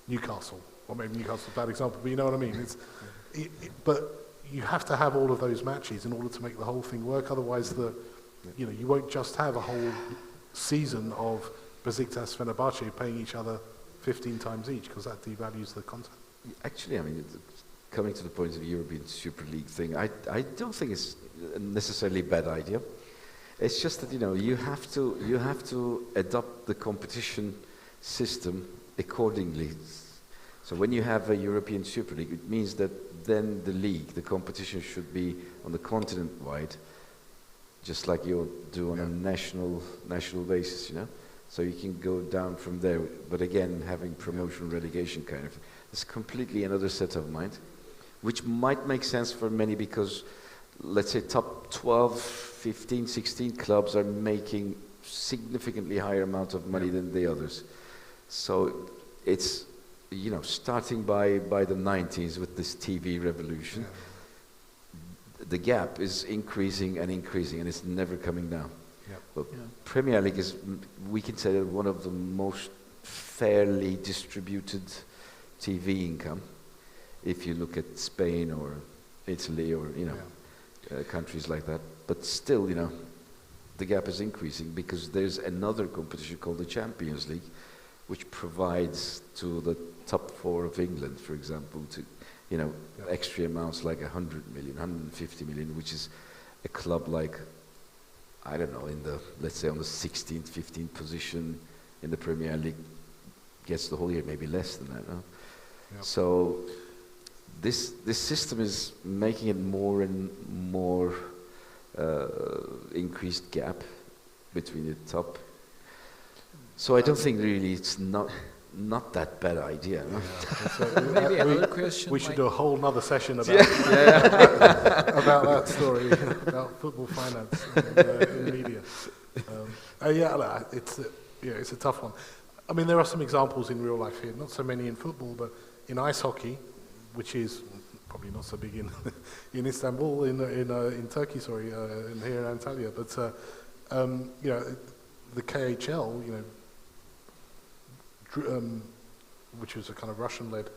S4: Newcastle. Or maybe Newcastle's a bad example, but you know what I mean. But you have to have all of those matches in order to make the whole thing work. Otherwise, you won't just have a whole season of Besiktas Fenerbahce paying each other 15 times each, because that devalues the content.
S3: Actually, I mean, coming to the point of the European Super League thing, I don't think it's necessarily a bad idea. It's just that you have to adopt the competition system accordingly. So when you have a European Super League, it means that then the competition should be on the continent wide, just like you do on a national basis, So you can go down from there, but again, having promotion relegation kind of, it's completely another set of mind, which might make sense for many because, let's say, top 12, 15, 16 clubs are making significantly higher amount of money than the others. So it's, starting by the 90s with this TV revolution, the gap is increasing and increasing, and it's never coming down. But Premier League is, we can say, one of the most fairly distributed TV income. If you look at Spain or Italy or countries like that, but still, the gap is increasing because there's another competition called the Champions League, which provides to the top 4 of England, for example, to extra amounts like 100 million, 150 million, which is a club like, I don't know, let's say on the 16th, 15th position in the Premier League gets the whole year, maybe less than that. No? Yep. So this system is making it more and more increased gap between the top. So I don't think really it's not that bad idea. No?
S4: So
S1: maybe another question.
S4: We should do a whole nother session about about that story, about football finance in the media. It's a tough one. I mean, there are some examples in real life here, not so many in football, but in ice hockey, which is probably not so big in Istanbul, in Turkey, and here in Antalya. But the KHL, which was a kind of Russian-led,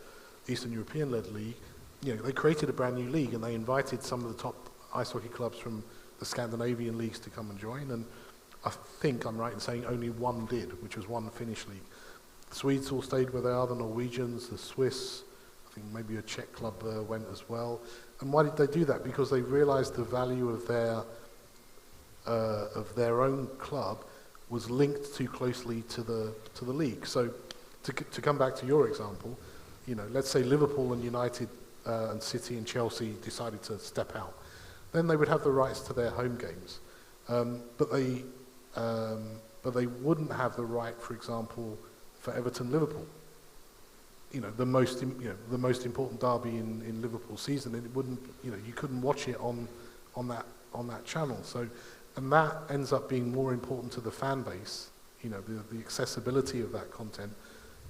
S4: Eastern European-led league, they created a brand new league and they invited some of the top ice hockey clubs from the Scandinavian leagues to come and join. And I think I'm right in saying only one did, which was one Finnish league. The Swedes all stayed where they are, the Norwegians, the Swiss, I think maybe a Czech club went as well. And why did they do that? Because they realized the value of their own club was linked too closely to the league. So to come back to your example, let's say Liverpool and United and City and Chelsea decided to step out. Then they would have the rights to their home games. But they wouldn't have the right, for example, for Everton-Liverpool. The most important derby in Liverpool season. It wouldn't, you couldn't watch it on that channel. So, and that ends up being more important to the fan base, the accessibility of that content,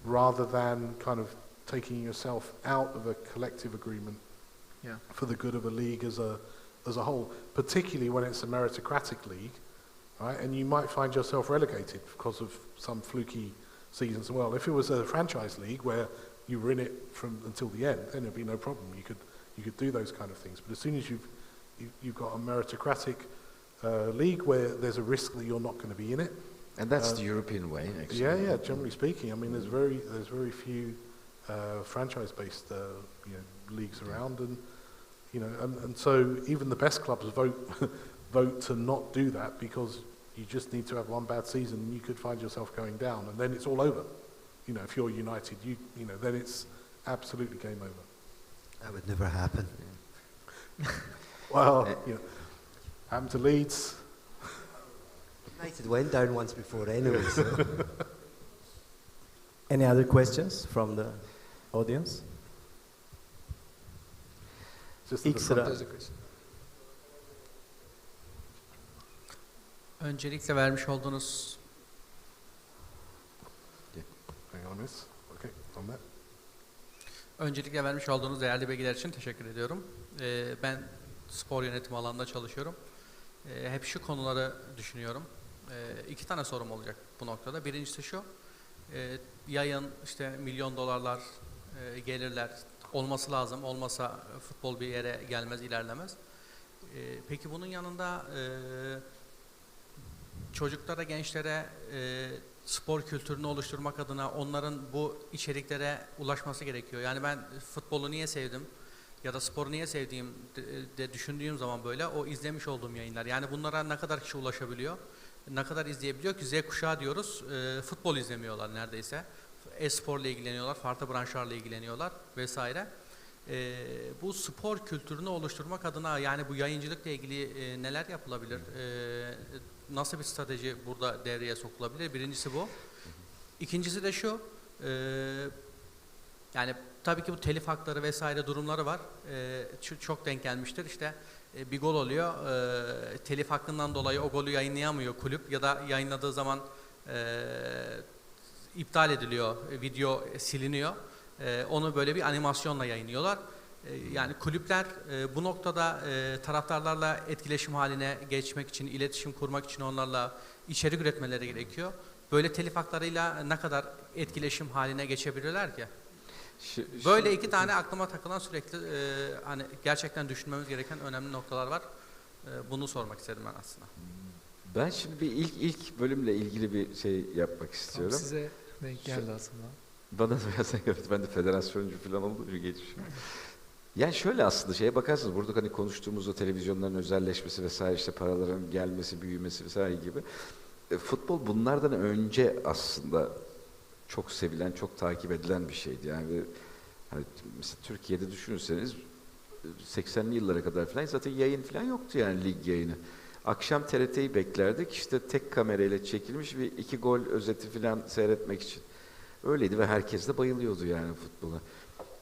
S4: rather than kind of taking yourself out of a collective agreement for the good of a league as a whole, particularly when it's a meritocratic league, right? And you might find yourself relegated because of some fluky seasons. Well, if it was a franchise league where you were in it until the end, then it'd be no problem. You could do those kind of things. But as soon as you've got a meritocratic league where there's a risk that you're not going to be in it,
S3: and that's the European way, actually.
S4: Yeah. Generally speaking, I mean, there's very few franchise-based leagues around, and and so even the best clubs vote to not do that because you just need to have one bad season and you could find yourself going down, and then it's all over. If you're United, then it's absolutely game over.
S5: That would never happen.
S4: Well, happened to Leeds.
S5: United went down once before anyway. So.
S2: Any other questions from the audience?
S4: Just
S2: İlk sıra.
S6: Öncelikle vermiş olduğunuz değerli bilgiler için teşekkür ediyorum. Ben spor yönetimi alanında çalışıyorum. Hep şu konuları düşünüyorum. 2 tane sorum olacak bu noktada. Birincisi şu, yayın, milyon dolarlar, gelirler, olması lazım. Olmasa futbol bir yere gelmez, ilerlemez. Peki bunun yanında çocuklara, gençlere spor kültürünü oluşturmak adına onların bu içeriklere ulaşması gerekiyor. Yani ben futbolu niye sevdim ya da sporu niye sevdiğim de düşündüğüm zaman böyle o izlemiş olduğum yayınlar. Yani bunlara ne kadar kişi ulaşabiliyor, ne kadar izleyebiliyor ki Z kuşağı diyoruz, futbol izlemiyorlar neredeyse. E-sporla ilgileniyorlar, farklı branşlarla ilgileniyorlar vesaire. Bu spor kültürünü oluşturmak adına yani bu yayıncılıkla ilgili neler yapılabilir? Nasıl bir strateji burada devreye sokulabilir? Birincisi bu. İkincisi de şu, yani tabii ki bu telif hakları vesaire durumları var. Çok denk gelmiştir. İşte bir gol oluyor, telif hakkından dolayı o golü yayınlayamıyor kulüp ya da yayınladığı zaman iptal ediliyor, video siliniyor. Onu böyle bir animasyonla yayınlıyorlar. Yani kulüpler bu noktada taraftarlarla etkileşim haline geçmek için, iletişim kurmak için onlarla içerik üretmeleri gerekiyor. Böyle telif haklarıyla ne kadar etkileşim haline geçebilirler ki? Böyle iki tane aklıma takılan sürekli hani gerçekten düşünmemiz gereken önemli noktalar var. Bunu sormak istedim ben aslında.
S3: Ben şimdi bir ilk bölümle ilgili bir şey yapmak istiyorum.
S1: Tam size denk geldi aslında.
S3: Bana da biraz evet, ben de federasyoncu falan olduğum için geçmişim. Yani şöyle aslında şeye bakarsınız, burada hani konuştuğumuz o televizyonların özelleşmesi vesaire, işte paraların gelmesi, büyümesi vesaire gibi. Futbol bunlardan önce aslında çok sevilen, çok takip edilen bir şeydi. Yani hani mesela Türkiye'de düşünürseniz 80'li yıllara kadar falan zaten yayın falan yoktu, yani lig yayını. Akşam TRT'yi beklerdik, işte tek kamerayla çekilmiş bir 2 gol özeti falan seyretmek için. Öyleydi ve herkes de bayılıyordu yani futbola.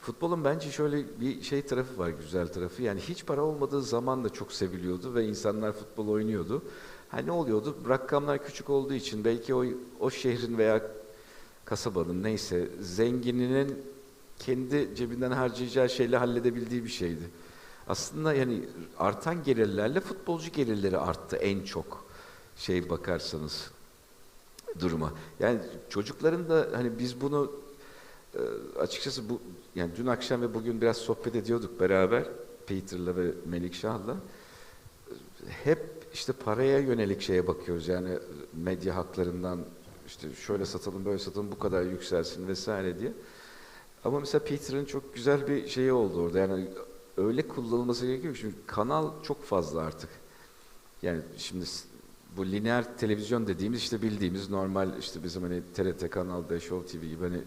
S3: Futbolun bence şöyle bir şey tarafı var, güzel tarafı. Yani hiç para olmadığı zaman da çok seviliyordu ve insanlar futbol oynuyordu. Ha ne oluyordu? Rakamlar küçük olduğu için belki o şehrin veya kasabanın neyse zengininin kendi cebinden harcayacağı şeyle halledebildiği bir şeydi. Aslında yani artan gelirlerle futbolcu gelirleri arttı en çok bakarsanız duruma. Yani çocukların da hani biz bunu açıkçası bu yani dün akşam ve bugün biraz sohbet ediyorduk beraber Peter'la ve Melikşah'la. Hep işte paraya yönelik şeye bakıyoruz, yani medya haklarından işte şöyle satalım böyle satalım bu kadar yükselsin vesaire diye. Ama mesela Peter'ın çok güzel bir şeyi oldu orada, yani öyle kullanılması gerekiyor ki şimdi kanal çok fazla artık. Yani şimdi bu lineer televizyon dediğimiz işte bildiğimiz normal işte bizim hani TRT, Kanal 5, Show TV gibi hani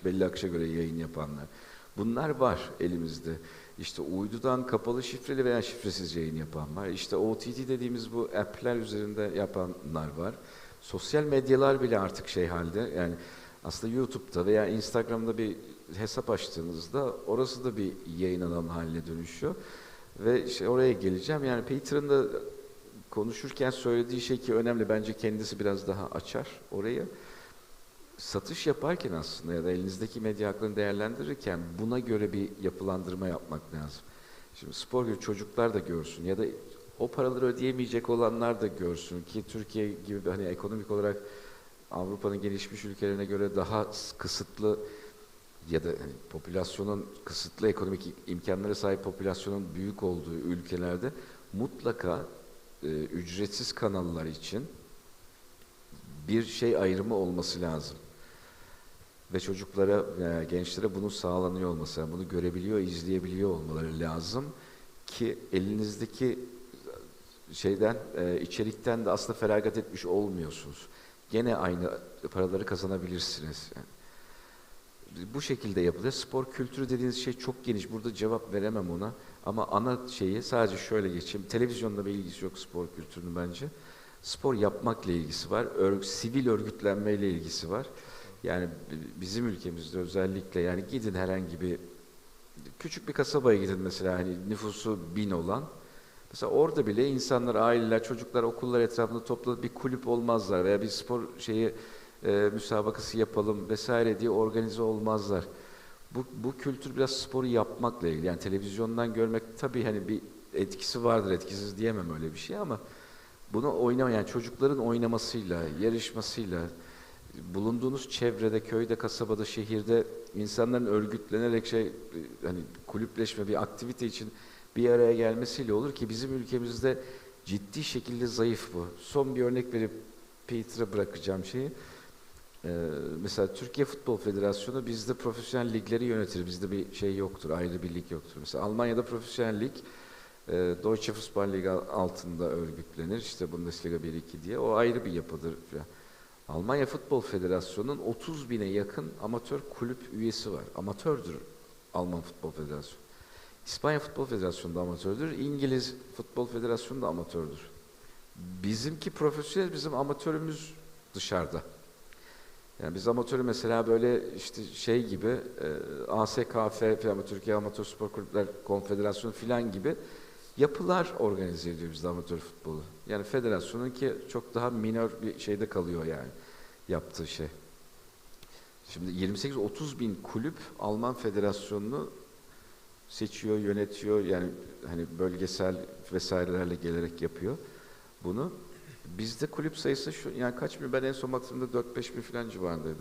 S3: belli akışa göre yayın yapanlar. Bunlar var elimizde. İşte uydudan kapalı şifreli veya şifresiz yayın yapan var. İşte OTT dediğimiz bu app'ler üzerinde yapanlar var. Sosyal medyalar bile artık halde, yani aslında YouTube'da veya Instagram'da bir hesap açtığınızda orası da bir yayın alanı haline dönüşüyor. Ve oraya geleceğim. Yani Peter'ın da konuşurken söylediği şey ki önemli, bence kendisi biraz daha açar orayı. Satış yaparken aslında ya da elinizdeki medya haklarını değerlendirirken buna göre bir yapılandırma yapmak lazım. Şimdi spor gibi çocuklar da görsün ya da o paraları ödeyemeyecek olanlar da görsün ki Türkiye gibi hani ekonomik olarak Avrupa'nın gelişmiş ülkelerine göre daha kısıtlı ya da hani popülasyonun kısıtlı ekonomik imkanlara sahip popülasyonun büyük olduğu ülkelerde mutlaka ücretsiz kanallar için bir ayrımı olması lazım. Ve çocuklara, gençlere bunun sağlanıyor olması, yani bunu görebiliyor, izleyebiliyor olmaları lazım ki elinizdeki içerikten de aslında feragat etmiş olmuyorsunuz. Gene aynı paraları kazanabilirsiniz. Yani bu şekilde yapılıyor. Spor kültürü dediğiniz şey çok geniş. Burada cevap veremem ona. Ama ana sadece şöyle geçeyim. Televizyonla bir ilgisi yok spor kültürünün bence. Spor yapmakla ilgisi var. Sivil örgütlenmeyle ilgisi var. Yani bizim ülkemizde özellikle yani gidin herhangi bir küçük bir kasabaya gidin mesela, hani nüfusu 1000 olan. Mesela orada bile insanlar, aileler, çocuklar, okullar etrafında toplanıp bir kulüp olmazlar veya bir spor müsabakası yapalım vesaire diye organize olmazlar. Bu kültür biraz sporu yapmakla ilgili. Yani televizyondan görmek tabii hani bir etkisi vardır, etkisiz diyemem öyle bir şey ama bunu yani çocukların oynamasıyla, yarışmasıyla, bulunduğunuz çevrede, köyde, kasabada, şehirde insanların örgütlenerek hani kulüpleşme, bir aktivite için bir araya gelmesiyle olur ki bizim ülkemizde ciddi şekilde zayıf bu. Son bir örnek verip Peter'a bırakacağım şeyi. Mesela Türkiye Futbol Federasyonu bizde profesyonel ligleri yönetir. Bizde bir şey yoktur, ayrı bir lig yoktur. Mesela Almanya'da profesyonel lig Deutsche Fußball Liga altında örgütlenir. İşte Bundesliga 1-2 diye. O ayrı bir yapıdır falan. Almanya Futbol Federasyonu'nun 30 bine yakın amatör kulüp üyesi var. Amatördür Alman Futbol Federasyonu. İspanya Futbol Federasyonu da amatördür. İngiliz Futbol Federasyonu da amatördür. Bizimki profesyonel, bizim amatörümüz dışarıda. Yani biz amatörü mesela böyle işte şey gibi ASKF falan, Türkiye Amatör Spor Kulüpler Konfederasyonu falan gibi yapılar organize ediyor bizde amatör futbolu. Yani federasyonunki çok daha minör bir şeyde kalıyor yani yaptığı şey. Şimdi 28-30 bin kulüp Alman federasyonunu seçiyor, yönetiyor, yani hani bölgesel vesairelerle gelerek yapıyor bunu. Bizde kulüp sayısı şu, yani kaç bin, ben en son baktığımda 4-5 bin falan civarındaydı.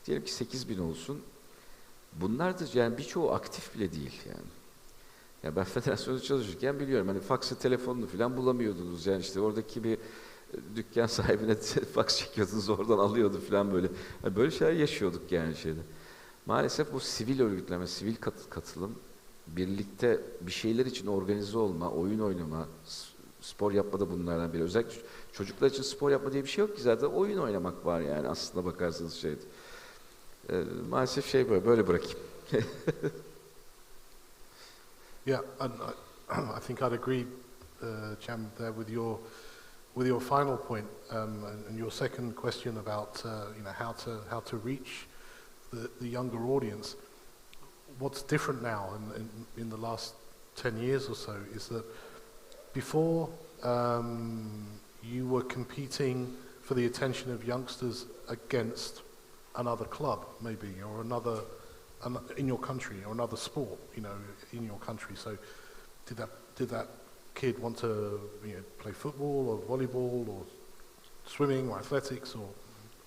S3: Diyelim ki 8 bin olsun. Bunlar da yani birçoğu aktif bile değil yani. Ya ben federasyonda çalışırken biliyorum, hani faksı, telefonunu falan bulamıyordunuz. Yani işte oradaki bir dükkan sahibine faks çekiyordunuz, oradan alıyordu falan böyle. Yani böyle şeyler yaşıyorduk yani şeyde. Maalesef bu sivil örgütleme, sivil katılım, birlikte bir şeyler için organize olma, oyun oynama, spor yapma da bunlardan biri. Özellikle çocuklar için spor yapma diye bir şey yok ki, zaten oyun oynamak var yani aslında bakarsanız şeyde. Maalesef şey böyle bırakayım.
S4: Yeah, and I think I'd agree, Cem, there with your final point and your second question about how to reach the younger audience. What's different now in the last 10 years or so is that before you were competing for the attention of youngsters against another club, maybe, or another in your country, or another sport, in your country. So, did that kid want to play football or volleyball or swimming or athletics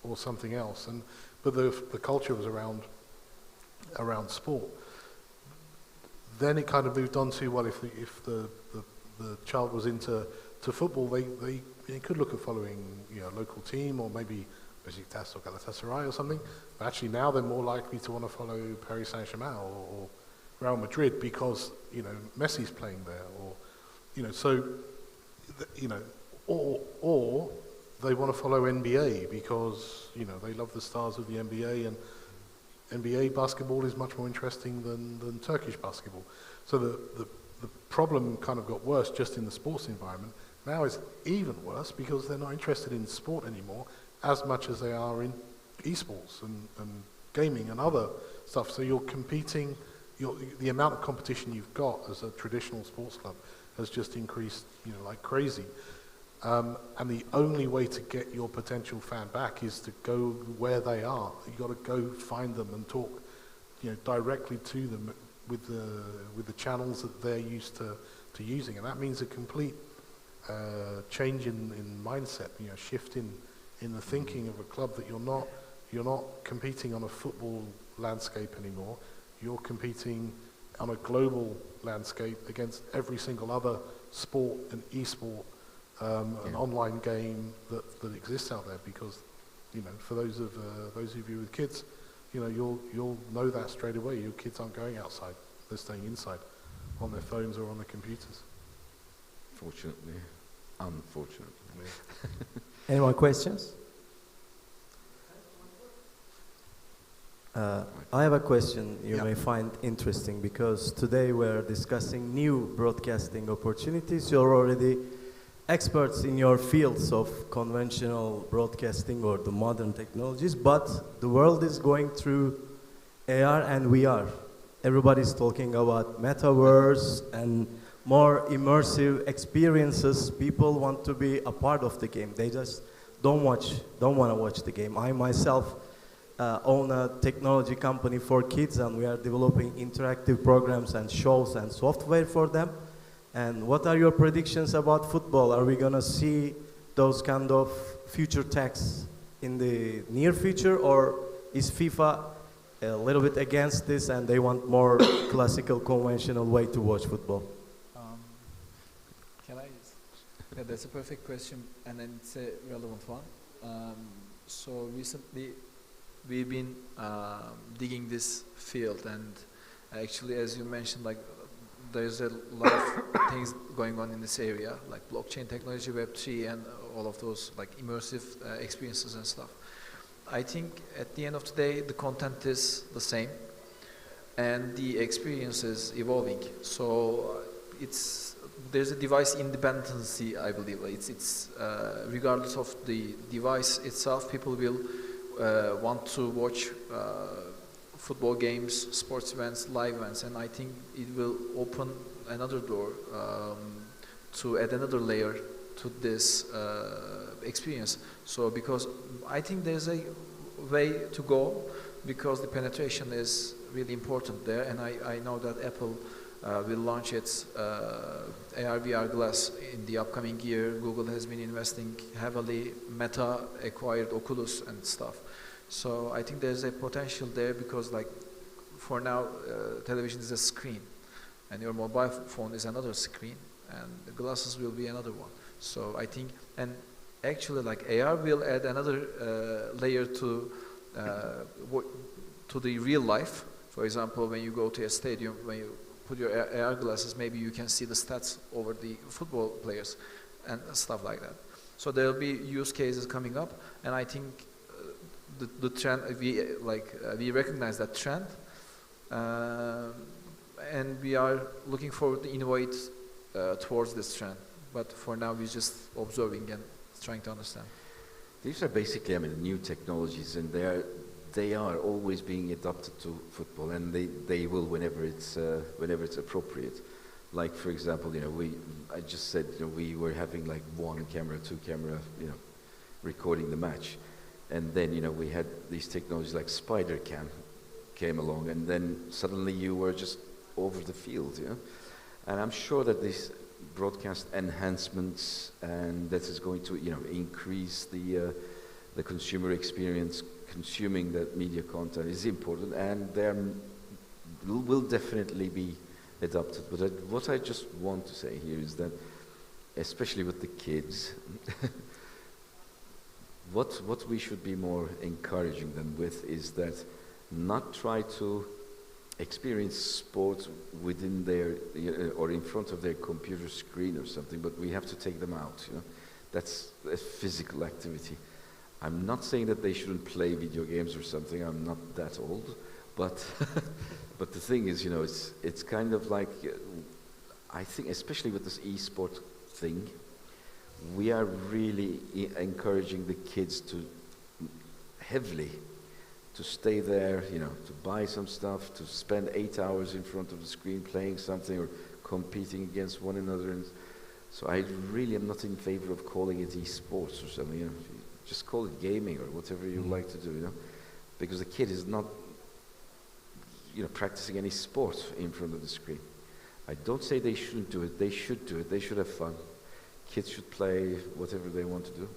S4: or something else? But the culture was around sport. Then it kind of moved on to, well, if the child was into football, they could look at following a local team, or maybe Besiktas or Galatasaray or something. But actually now they're more likely to want to follow Paris Saint-Germain or Real Madrid because Messi's playing there, or or they want to follow NBA because they love the stars of the NBA, and NBA basketball is much more interesting than Turkish basketball. So the problem kind of got worse just in the sports environment. Now it's even worse because they're not interested in sport anymore as much as they are in esports and gaming and other stuff. So you're competing, the amount of competition you've got as a traditional sports club has just increased like crazy. And the only way to get your potential fan back is to go where they are. You've got to go find them and talk directly to them with the channels that they're used to using. And that means a complete change in mindset, shift in the thinking of a club, that you're not competing on a football landscape anymore. You're competing on a global landscape against every single other sport and e-sport, an online game that exists out there. Because for those of you with kids, you'll know that straight away. Your kids aren't going outside; they're staying inside, on their phones or on their computers.
S3: Fortunately, unfortunately.
S2: Any more questions? I have a question you may find interesting, because today we're discussing new broadcasting opportunities. You're already experts in your fields of conventional broadcasting or the modern technologies, but the world is going through AR and VR. Everybody's talking about metaverse and more immersive experiences. People want to be a part of the game. They just don't want to watch the game. I myself own a technology company for kids, and we are developing interactive programs and shows and software for them. And what are your predictions about football? Are we going to see those kind of future techs in the near future, or is FIFA a little bit against this and they want more classical, conventional way to watch football?
S1: Can I? Yeah, that's a perfect question, and then it's a relevant one. So recently, we've been digging this field, and actually, as you mentioned, like there's a lot of things going on in this area, like blockchain technology, Web3, and all of those like immersive experiences and stuff. I think at the end of the day, the content is the same, and the experience is evolving. So there's a device independency, I believe. It's regardless of the device itself, people will want to watch football games, sports events, live events, and I think it will open another door to add another layer to this experience. So because I think there's a way to go, because the penetration is really important there, and I know that Apple will launch its AR VR glass in the upcoming year. Google has been investing heavily. Meta acquired Oculus and stuff. So I think there's a potential there, because like for now television is a screen and your mobile phone is another screen and the glasses will be another one. So I think, and actually like AR will add another layer to the real life. For example, when you go to a stadium, when you put your AR glasses, maybe you can see the stats over the football players and stuff like that. So there will be use cases coming up, and I think the trend, we recognize that trend, and we are looking forward to innovate towards this trend. But for now, we're just observing and trying to understand.
S3: These are basically, I mean, new technologies, and they are always being adapted to football, and they will whenever it's appropriate. Like for example, I just said, we were having like 1 camera, 2 camera, recording the match, and then we had these technologies like Spider Cam came along, and then suddenly you were just over the field, And I'm sure that these broadcast enhancements, and that is going to increase the consumer experience consuming that media content is important, and there will definitely be adopted. But what I just want to say here is that, especially with the kids, what we should be more encouraging them with is that not try to experience sports within their or in front of their computer screen or something, but we have to take them out. That's a physical activity. I'm not saying that they shouldn't play video games or something. I'm not that old, but but the thing is, it's kind of like I think, especially with this e-sport thing, we are really encouraging the kids to heavily to stay there, to buy some stuff, to spend 8 hours in front of the screen playing something or competing against one another. And so I really am not in favor of calling it e-sports or something. Just call it gaming or whatever you like to do, because the kid is not, practicing any sport in front of the screen. I don't say they shouldn't do it. They should do it. They should have fun. Kids should play whatever they want to do.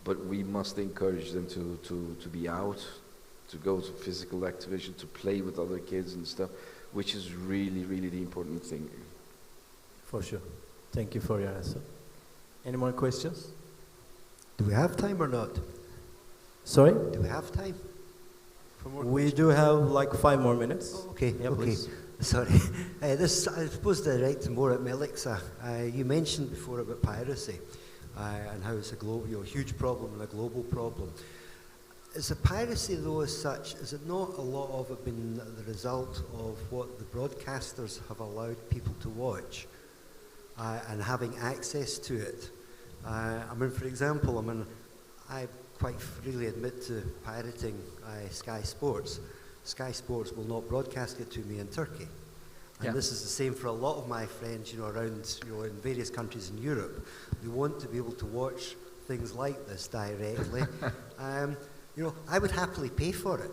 S3: But we must encourage them to be out, to go to physical activation, to play with other kids and stuff, which is really, really the important thing.
S2: For sure. Thank you for your answer. Any more questions?
S5: Do we have time or not?
S2: Sorry?
S5: Do we have time for more
S2: We
S5: questions?
S2: do have like 5 more minutes.
S5: Oh, okay,
S2: Yeah,
S5: okay.
S2: please.
S5: Sorry. This, I suppose, direct more at Melixa. You mentioned before about piracy and how it's a huge problem and a global problem. Is the piracy, though, as such, is it not a lot of it been the result of what the broadcasters have allowed people to watch and having access to it? For example, I quite freely admit to pirating Sky Sports. Sky Sports will not broadcast it to me in Turkey. And this is the same for a lot of my friends, around, in various countries in Europe. They want to be able to watch things like this directly. I would happily pay for it.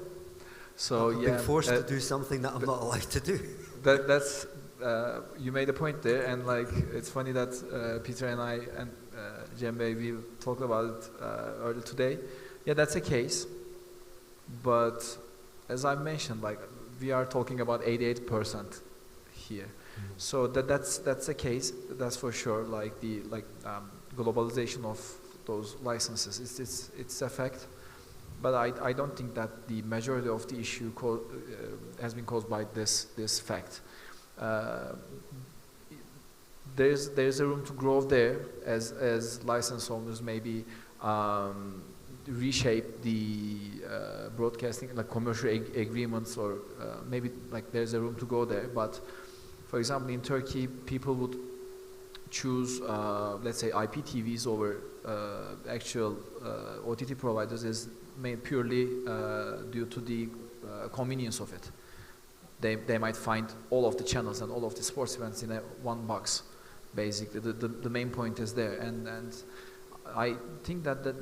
S1: So
S5: I've been forced to do something that I'm not allowed to do.
S1: That's you made a point there, and it's funny that Peter and I and Cem Bey, we talked about it earlier today. Yeah, that's a case, but as I mentioned, like we are talking about 88% here. So that's a case. That's for sure. Like the globalization of those licenses, it's a fact. But I don't think that the majority of the issue has been caused by this fact. There's a room to grow there as license owners maybe reshape the broadcasting, like commercial agreements, or maybe like there's a room to go there. But for example, in Turkey, people would choose, let's say, IPTVs over actual OTT providers is purely due to the convenience of it. They might find all of the channels and all of the sports events in one box. Basically, the main point is there, and I think that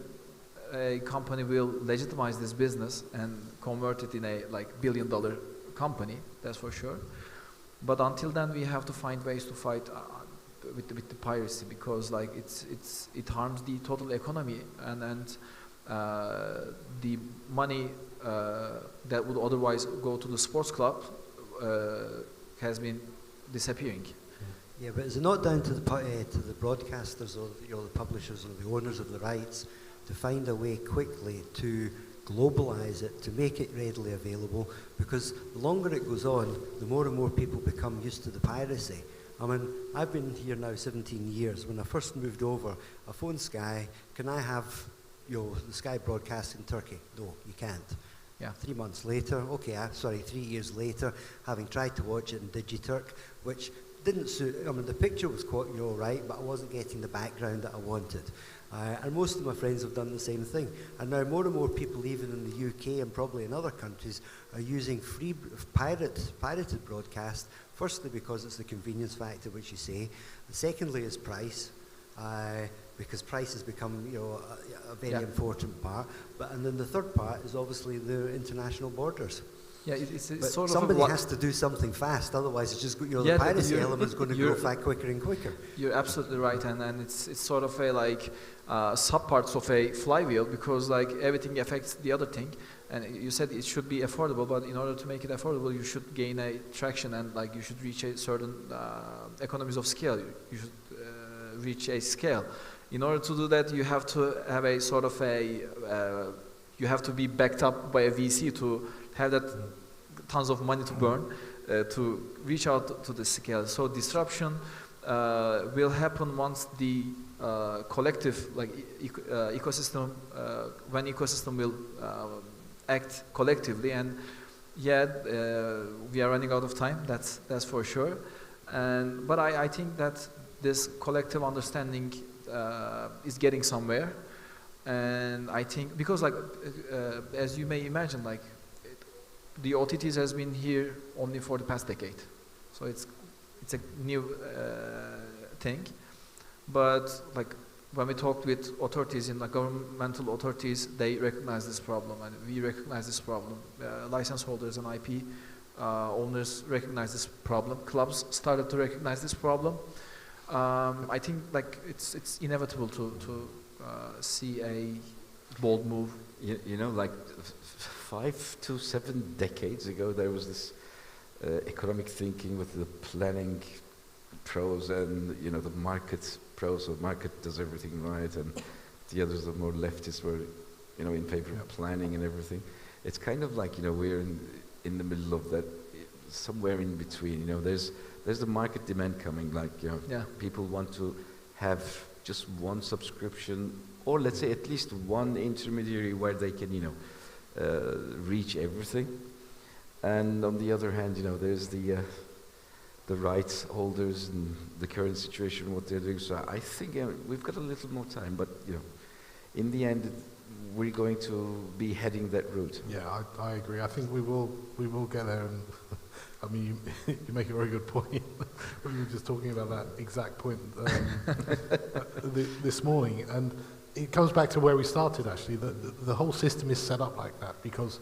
S1: a company will legitimize this business and convert it in a like billion-dollar company. That's for sure. But until then, we have to find ways to fight with the piracy, because like it harms the total economy, and the money that would otherwise go to the sports club has been disappearing.
S5: Yeah, but is it not down to the broadcasters or the publishers or the owners of the rights to find a way quickly to globalize it, to make it readily available? Because the longer it goes on, the more and more people become used to the piracy. I mean, I've been here now 17 years. When I first moved over, I phoned Sky, can I have the Sky broadcast in Turkey? No, you can't.
S1: Yeah.
S5: 3 months later, 3 years later, having tried to watch it in Digiturk, which didn't suit. I mean, the picture was quite right, but I wasn't getting the background that I wanted. And most of my friends have done the same thing. And now more and more people, even in the UK and probably in other countries, are using pirated broadcast. Firstly, because it's the convenience factor, which you say. Secondly, is price, because price has become a very important part. And then the third part is obviously the international borders.
S1: Yeah, it's
S5: but
S1: sort of
S5: somebody has to do something fast, otherwise it's just the piracy element is going to grow quicker and quicker.
S1: You're absolutely right, and it's sort of a like subparts of a flywheel, because like everything affects the other thing. And you said it should be affordable, but in order to make it affordable, you should gain a traction, and like you should reach a certain economies of scale. You should reach a scale. In order to do that, you have to have a sort of you have to be backed up by a VC to have that tons of money to burn to reach out to the scale. So disruption will happen once the collective ecosystem, when ecosystem will act collectively. And we are running out of time. That's for sure. But I think that this collective understanding is getting somewhere. And I think because as you may imagine, like the OTTs has been here only for the past decade, so it's a new thing. But like when we talked with authorities in governmental authorities, they recognize this problem, and we recognize this problem. License holders and IP owners recognize this problem. Clubs started to recognize this problem. I think like it's inevitable to see a bold move.
S3: You know, like 5 to 7 decades ago, there was this economic thinking with the planning pros and the market pros. So market does everything right, and the others, the more leftists, were in favor of planning and everything. It's kind of like we're in the middle of that, somewhere in between. There's the market demand coming. Like people want to have just one subscription, or let's say at least one intermediary where they can reach everything. And on the other hand, there's the rights holders and the current situation, what they're doing. So I think we've got a little more time, but in the end, we're going to be heading that route.
S4: Yeah, I agree. I think we will get there. And I mean, you make a very good point. We were just talking about that exact point this morning, and it comes back to where we started. Actually, the whole system is set up like that because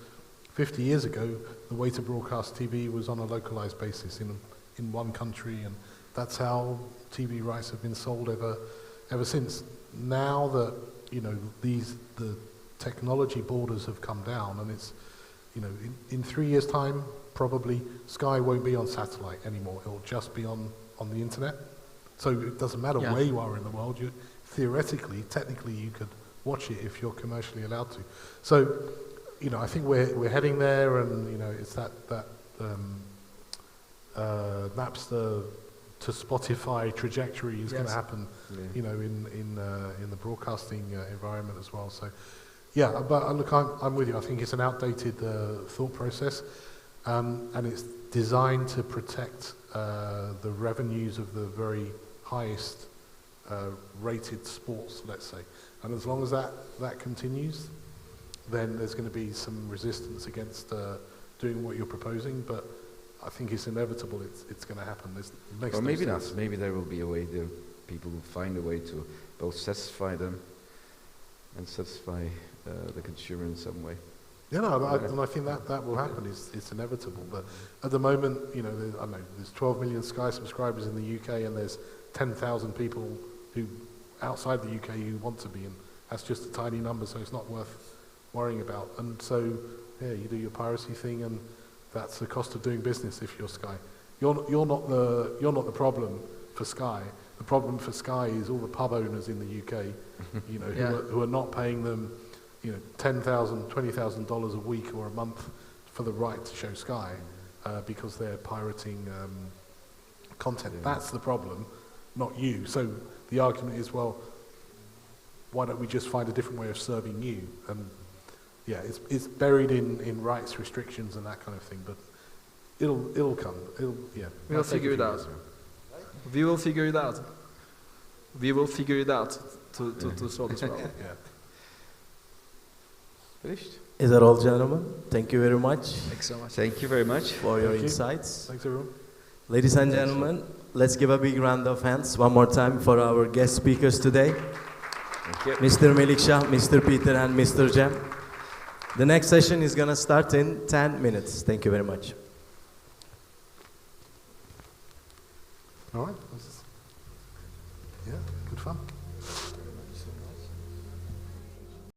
S4: 50 years ago, the way to broadcast TV was on a localized basis in one country, and that's how TV rights have been sold ever since. Now that the technology borders have come down, and it's, you know, in 3 years' time, probably Sky won't be on satellite anymore. It'll just be on the internet. So it doesn't matter where you are in the world. You theoretically, technically, you could watch it if you're commercially allowed to. So, you know, I think we're heading there, and you know, it's that Napster to Spotify trajectory is going to happen, you know, in the broadcasting environment as well. So, yeah, but look, I'm with you. I think it's an outdated thought process, and it's designed to protect the revenues of the very highest rated sports, let's say. And as long as that continues, then there's going to be some resistance against doing what you're proposing. But I think it's inevitable. It's going to happen.
S3: Or maybe not. Maybe there will be a way. People will find a way to both satisfy them and satisfy the consumer in some way.
S4: Yeah, no, and I think that will happen. It's inevitable. But at the moment, you know, I don't know, there's 12 million Sky subscribers in the UK, and there's 10,000 people who outside the UK who want to be, and that's just a tiny number, so it's not worth worrying about. And so, yeah, you do your piracy thing, and that's the cost of doing business if you're Sky. You're not the problem for Sky. The problem for Sky is all the pub owners in the UK, you know, who are not paying them, you know, $10,000, $20,000 a week or a month for the right to show Sky because they're pirating content. Yeah. That's the problem, not you. So the argument is, well, why don't we just find a different way of serving you? And yeah, it's buried in rights restrictions and that kind of thing, but it'll come.
S1: We'll figure it out. We will figure it out. We will figure it out to solve this problem.
S4: Yeah.
S3: Finished?
S2: Is that all, gentlemen? Thank you very much.
S1: Thanks so much.
S3: Thank you very much
S2: for your insights.
S4: Thanks, everyone.
S2: Ladies and gentlemen, let's give a big round of hands one more time for our guest speakers today.
S3: Thank you.
S2: Mr. Melik Shah, Mr. Peter, and Mr. Cem. The next session is going to start in 10 minutes. Thank you very much.
S4: All right. Yeah, good fun.